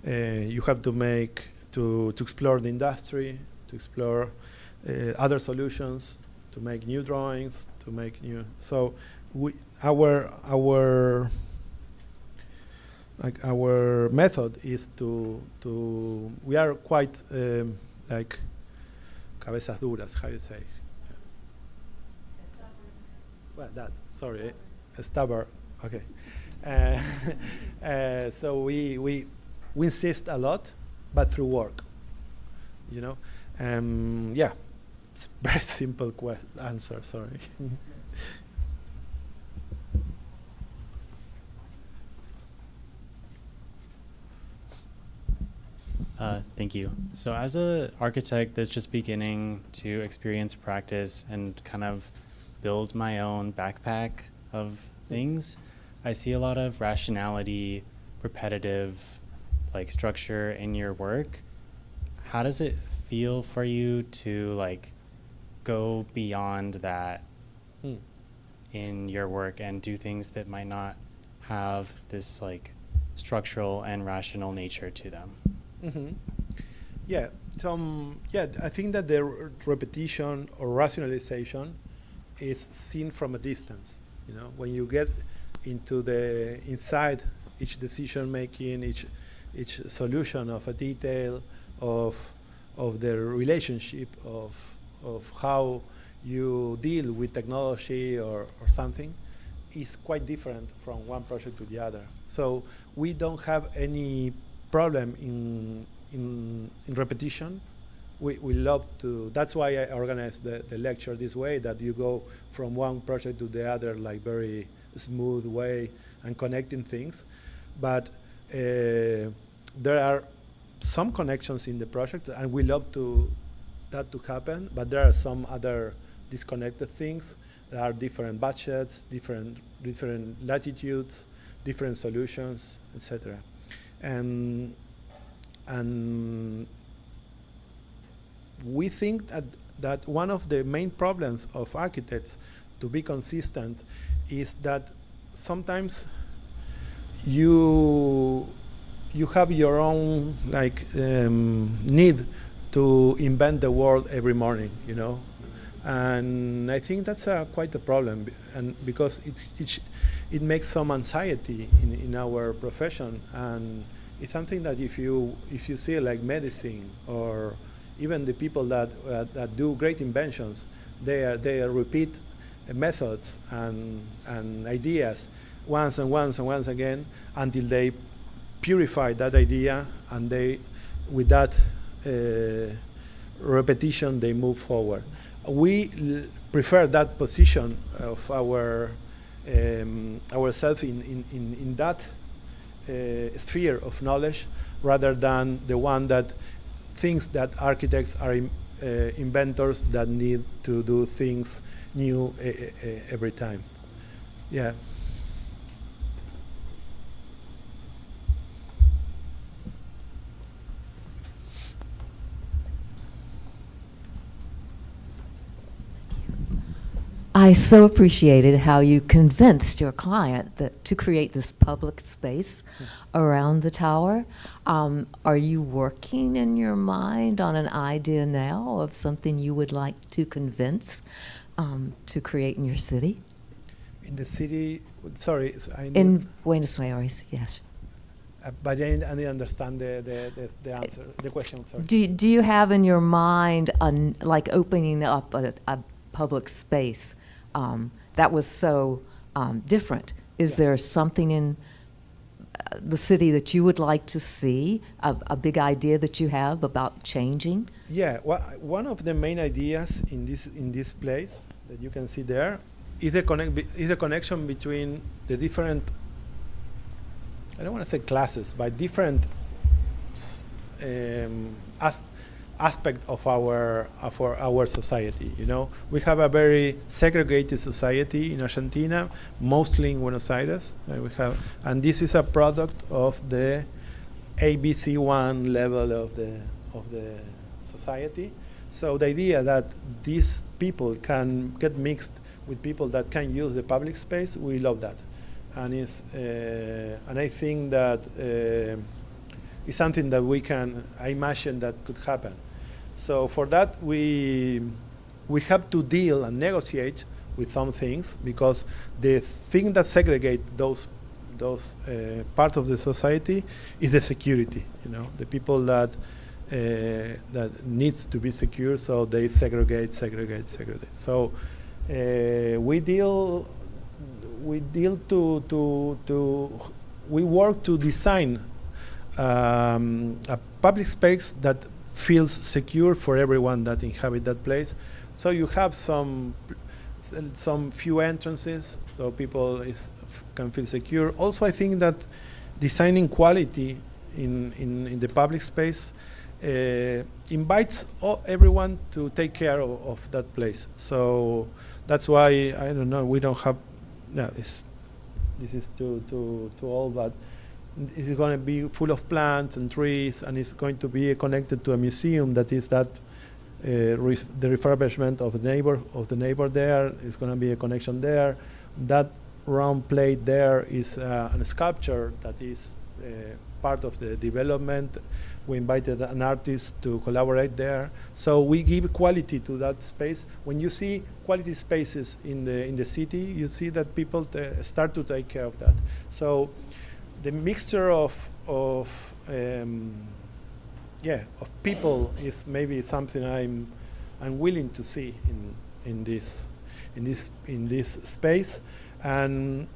You have to explore the industry, to explore other solutions, to make new drawings, to make new. So our method is to we are quite like cabezas duras. How you say? Well, sorry, stubborn. Okay. So we insist a lot, but through work, you know. Yeah, it's a very simple answer. Sorry. Thank you. So as an architect that's just beginning to experience practice and kind of build my own backpack of things, I see a lot of rationality, repetitive, like structure in your work. How does it feel for you to like go beyond that in your work and do things that might not have this like structural and rational nature to them? Mm-hmm. Yeah, I think that the repetition or rationalization is seen from a distance. You know, when you get into the inside each decision making, each solution of a detail of the relationship of how you deal with technology or something is quite different from one project to the other. So we don't have any problem in repetition. We love to, that's why I organize the lecture this way, that you go from one project to the other like very smooth way and connecting things. But there are some connections in the project, and we love to that to happen, but there are some other disconnected things. There are different budgets, different latitudes, different solutions, etc. And we think that one of the main problems of architects to be consistent is that sometimes you have your own need to invent the world every morning, you know, and I think that's quite a problem, and because it makes some anxiety in our profession, and it's something that if you see like medicine or even the people that do great inventions, they repeat methods and ideas once and once and once again until they purify that idea, and they, with that repetition, they move forward. We prefer that position of ourselves in that sphere of knowledge rather than the one that thinks that architects are inventors that need to do things new every time. Yeah. I so appreciated how you convinced your client to create this public space around the tower. Are you working in your mind on an idea now of something you would like to convince to create in your city? In the city, sorry, In Buenos Aires, yes. but I didn't understand the answer, the question. Sorry. Do you have in your mind like opening up a public space that was so different? Is there something in the city that you would like to see, a big idea that you have about changing? Yeah, one of the main ideas in this place that you can see there is the connection between the different, I don't want to say classes, but different aspect of our society. You know, we have a very segregated society in Argentina, mostly in Buenos Aires. And this is a product of the ABC1 level of the society. So the idea that these people can get mixed with people that can use the public space, we love that, and and I think that it's something that I imagine that could happen. So for that, we have to deal and negotiate with some things, because the thing that segregate those parts of the society is the security. You know, the people that needs to be secure, so they segregate. So we work to design a public space that feels secure for everyone that inhabit that place. So you have some few entrances, so people can feel secure. Also, I think that designing quality in the public space invites everyone to take care of that place. So that's why, I don't know, we don't have, no, this is too old, but it's going to be full of plants and trees, and it's going to be connected to a museum that is that the refurbishment of the neighbor there is going to be a connection there. That round plate there is a sculpture that is part of the development. We invited an artist to collaborate there. So we give quality to that space. When you see quality spaces in the city, you see that people start to take care of that. So the mixture of people is maybe something I'm willing to see in this space, and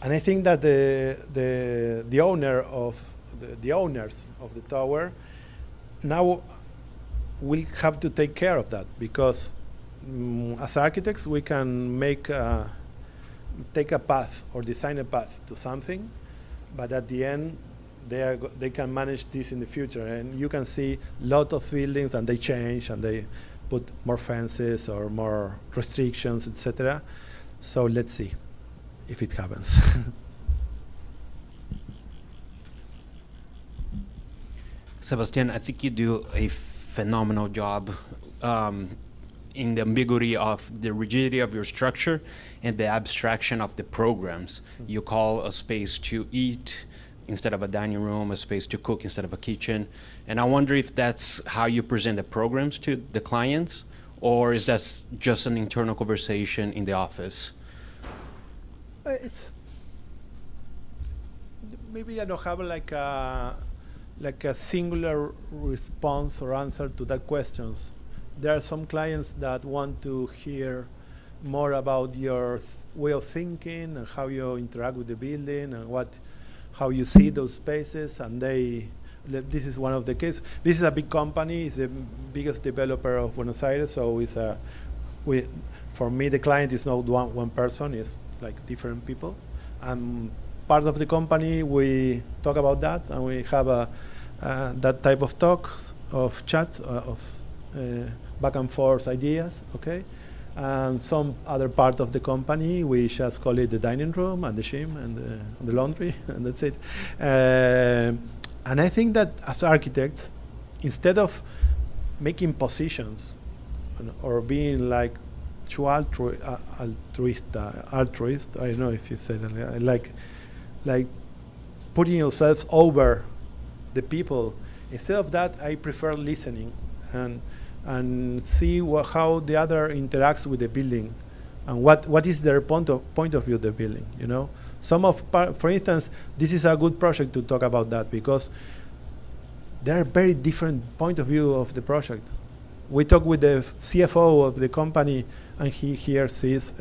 I think that the owners of the tower now will have to take care of that, because as architects we can take a path or design a path to something, but at the end they can manage this in the future. And you can see lot of buildings and they change and they put more fences or more restrictions, etc. So let's see if it happens. Sebastián, I think you do a phenomenal job in the ambiguity of the rigidity of your structure and the abstraction of the programs. You call a space to eat instead of a dining room, a space to cook instead of a kitchen. And I wonder if that's how you present the programs to the clients, or is that just an internal conversation in the office? It's maybe I don't have like a singular response or answer to that questions. There are some clients that want to hear more about your way of thinking and how you interact with the building and how you see those spaces. And this is one of the cases. This is a big company. It's the biggest developer of Buenos Aires. So for me, the client is not one person. It's like different people. And part of the company, we talk about that, and we have that type of talks, of chats, of back and forth ideas, okay? And some other part of the company, we just call it the dining room and the gym and the laundry, and that's it. And I think that as architects, instead of making positions or being like too altruist, I don't know if you said it, like putting yourself over the people, instead of that, I prefer listening and see how the other interacts with the building, and what is their point of view of the building. You know, for instance, this is a good project to talk about that because there are very different point of view of the project. We talk with the CFO of the company, and he here sees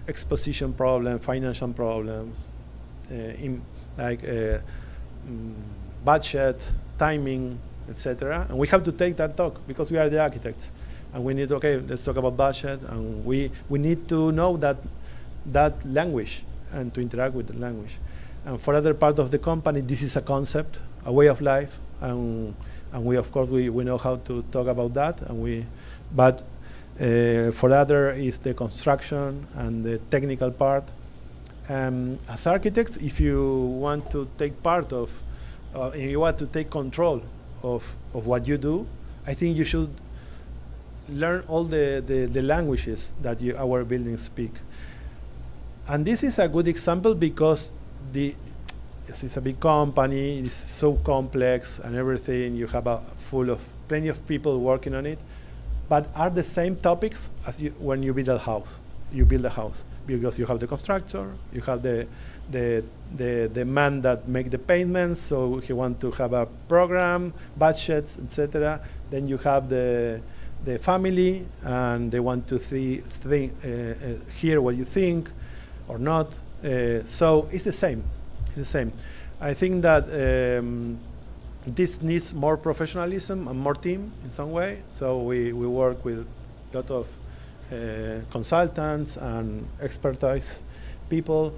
exposition problem, financial problems, budget, timing, etc. And we have to take that talk because we are the architects, and we need let's talk about budget, and we need to know that language and to interact with the language. And for other part of the company, this is a concept, a way of life, and we of course we know how to talk about that, but for other is the construction and the technical part. As architects, if you want to take part of, if you want to take control of what you do, I think you should learn all the languages that our buildings speak. And this is a good example because it's a big company, it's so complex and everything, you have plenty of people working on it, but are the same topics as when you build a house. You build a house because you have the constructor, you have the man that make the payments, so he want to have a program, budgets, etc. Then you have the family, and they want to hear what you think or not. So it's the same. It's the same. I think that this needs more professionalism and more team in some way. So we work with a lot of consultants and expertise people,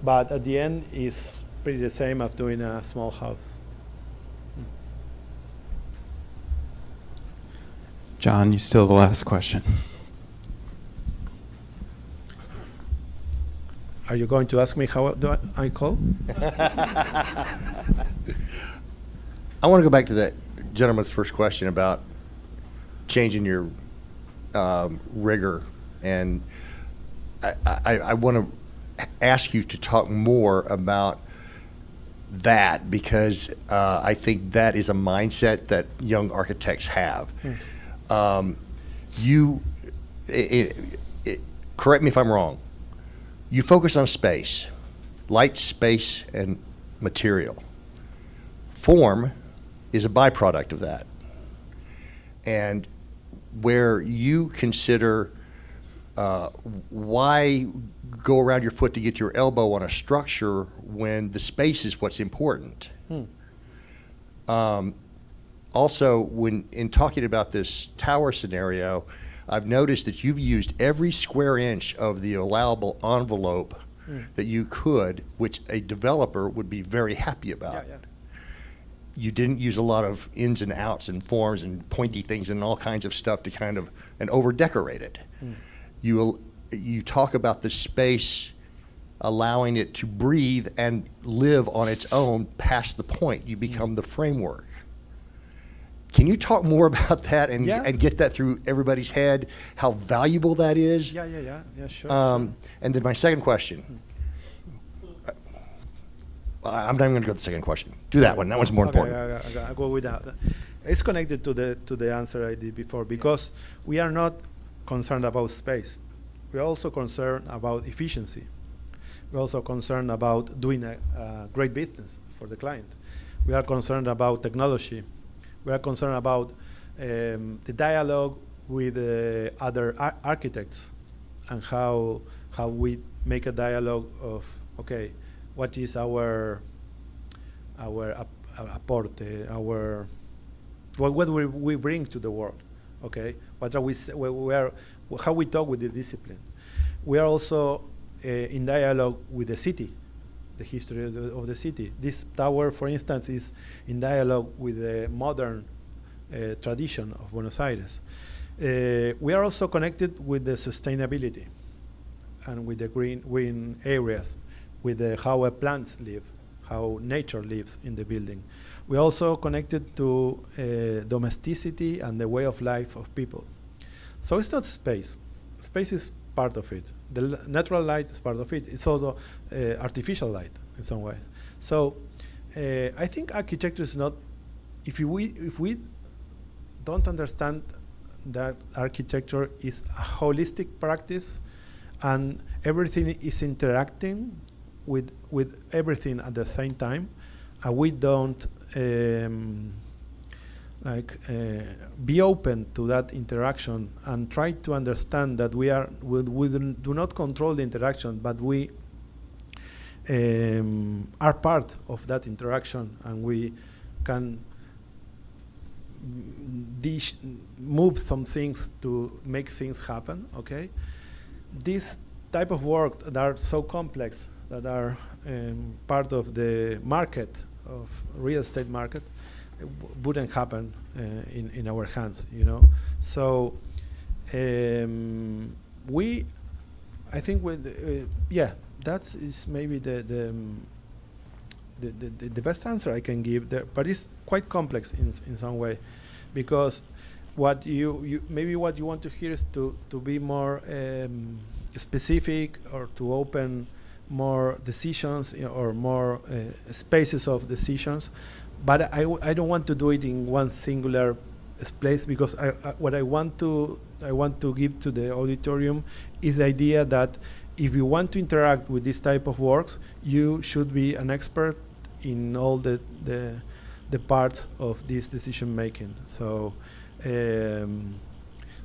but at the end it's pretty the same as doing a small house. John, you still the last question. Are you going to ask me how do I call? I want to go back to that gentleman's first question about changing your rigor, and I want to ask you to talk more about that, because I think that is a mindset that young architects have. Correct me if I'm wrong, you focus on space, light, space, and material. Form is a byproduct of that. And where you consider why go around your foot to get your elbow on a structure when the space is what's important. Also, when in talking about this tower scenario, I've noticed that you've used every square inch of the allowable envelope that you could, which a developer would be very happy about. Yeah. You didn't use a lot of ins and outs and forms and pointy things and all kinds of stuff to kind of, and over-decorate it. You talk about the space allowing it to breathe and live on its own past the point. You become the framework. Can you talk more about that and, Yeah. and get that through everybody's head, how valuable that is? Yeah, sure. And then my second question. I'm not even going to go to the second question. Do that one. That one's more Okay, important. I'll go with that. It's connected to the answer I did before, because we are not concerned about space. We are also concerned about efficiency. We're also concerned about doing a great business for the client. We are concerned about technology. We are concerned about the dialogue with other architects and how we make a dialogue of, okay, what is our aporte, what we bring to the world, okay? What are how we talk with the discipline. We are also in dialogue with the city, the history of the city. This tower, for instance, is in dialogue with the modern tradition of Buenos Aires. We are also connected with the sustainability and with the green areas, with how plants live, how nature lives in the building. We're also connected to domesticity and the way of life of people. So it's not space. Space is part of it. The natural light is part of it. It's also artificial light in some ways. So I think architecture is not, if we don't understand that architecture is a holistic practice and everything is interacting with everything at the same time, and we don't be open to that interaction and try to understand that we do not control the interaction, but we are part of that interaction, and we can move some things to make things happen, okay? This type of work that are so complex, that are part of the market, of real estate market, wouldn't happen in our hands, you know. So I think with that is maybe the best answer I can give there, but it's quite complex in some way, because what you want to hear is to be more specific, or to open more decisions, or more spaces of decisions. But I don't want to do it in one singular place, because what I want to give to the auditorium is the idea that if you want to interact with this type of works, you should be an expert in all the parts of this decision making. So,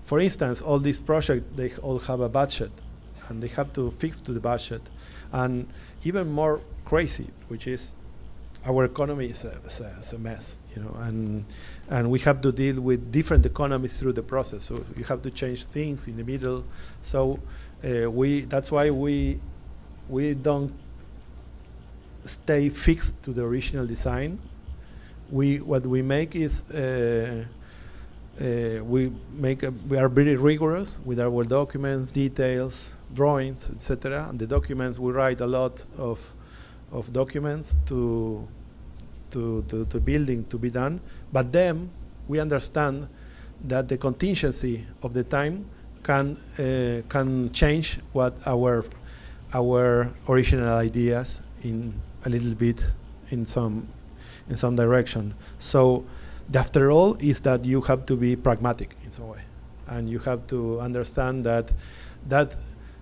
for instance, all these projects, they all have a budget, and they have to fix to the budget. And even more crazy, which is our economy is a mess, you know, and we have to deal with different economies through the process. So you have to change things in the middle. So that's why we don't stay fixed to the original design. What we make is we are very rigorous with our documents, details, drawings, etc. And the documents, we write a lot of documents to building to be done, but then we understand that the contingency of the time can change what our original ideas in a little bit in some direction. So after all is that you have to be pragmatic in some way, and you have to understand that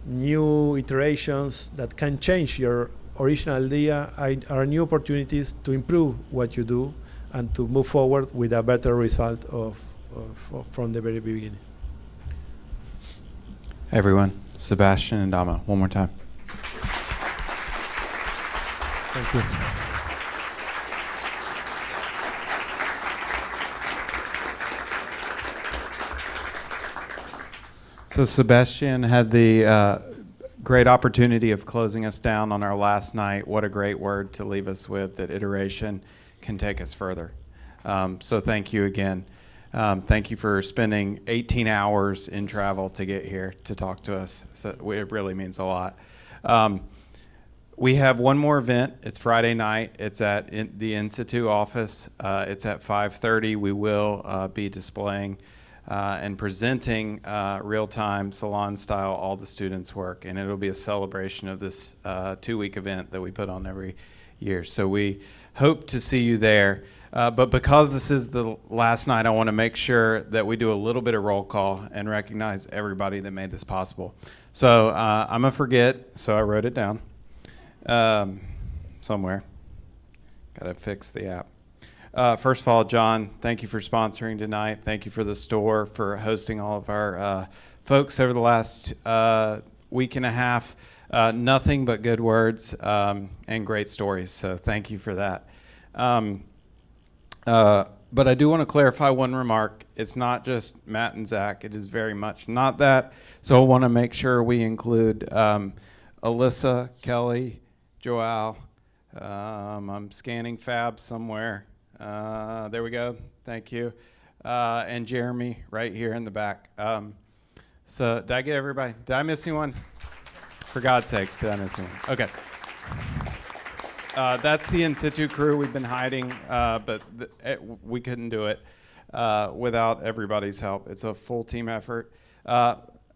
new iterations that can change your original idea are new opportunities to improve what you do and to move forward with a better result from the very beginning. Everyone, Sebastián and Adamo, one more time. Thank you. So Sebastián had the great opportunity of closing us down on our last night. What a great word to leave us with, that iteration can take us further. So thank you again. Thank you for spending 18 hours in travel to get here to talk to us. So it really means a lot. We have one more event. It's Friday night. It's at the Institute office. It's at 5:30. We will be displaying and presenting real-time salon-style all the students' work, and it'll be a celebration of this 2-week event that we put on every year. So we hope to see you there. But because this is the last night, I want to make sure that we do a little bit of roll call and recognize everybody that made this possible. So I'm going to forget, so I wrote it down somewhere. Got to fix the app. First of all, John, thank you for sponsoring tonight. Thank you for the store for hosting all of our folks over the last week and a half. Nothing but good words and great stories, so thank you for that. But I do want to clarify one remark. It's not just Matt and Zach. It is very much not that. So I want to make sure we include Alyssa, Kelly, Joelle. I'm scanning Fab somewhere. There we go. Thank you. And Jeremy right here in the back. So did I get everybody? Did I miss anyone? For God's sakes, did I miss anyone? Okay. That's the In Situ crew. We've been hiding, but we couldn't do it without everybody's help. It's a full team effort.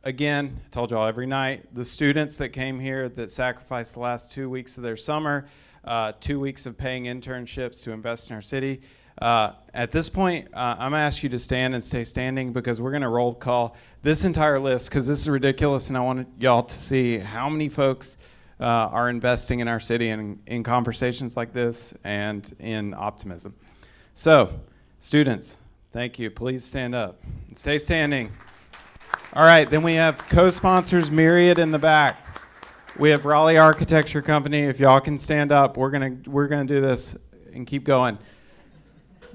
Again, I told y'all every night, the students that came here that sacrificed the last 2 weeks of their summer, 2 weeks of paying internships to invest in our city. At this point, I'm going to ask you to stand and stay standing because we're going to roll call this entire list because this is ridiculous, and I want y'all to see how many folks are investing in our city and in conversations like this and in optimism. So, students, thank you. Please stand up and stay standing. All right, then we have co-sponsors Myriad in the back. We have Raleigh Architecture Company. If y'all can stand up, we're gonna do this and keep going.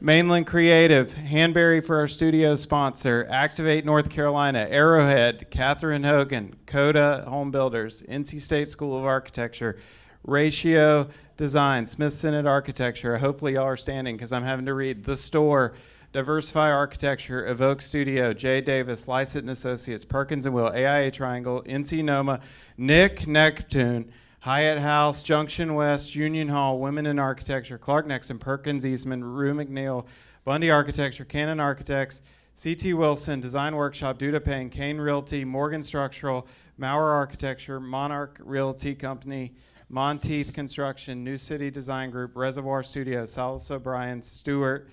Mainland Creative, Hanbury for our studio sponsor, Activate North Carolina, Arrowhead, Catherine Hogan, Coda Home Builders, NC State School of Architecture, Ratio Design, Smith Synod Architecture. Hopefully y'all are standing because I'm having to read. The Store, Diversify Architecture, Evoke Studio, J. Davis, Lysett & Associates, Perkins & Will, AIA Triangle, NC Noma, Nick Neptune, Hyatt House, Junction West, Union Hall, Women in Architecture, Clark Nexon, Perkins Eastman, Rue McNeil, Bundy Architecture, Cannon Architects, C.T. Wilson, Design Workshop, Duda Payne, Kane Realty, Morgan Structural, Maurer Architecture, Monarch Realty Company, Monteith Construction, New City Design Group, Reservoir Studios, Salas O'Brien, Stewart,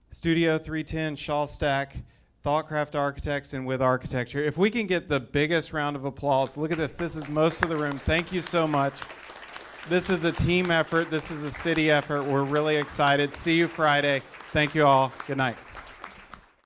Studio 310, Shaw Stack, Thoughtcraft Architects, and With Architecture. If we can get the biggest round of applause, look at this. This is most of the room. Thank you so much. This is a team effort. This is a city effort. We're really excited. See you Friday. Thank you all. Good night.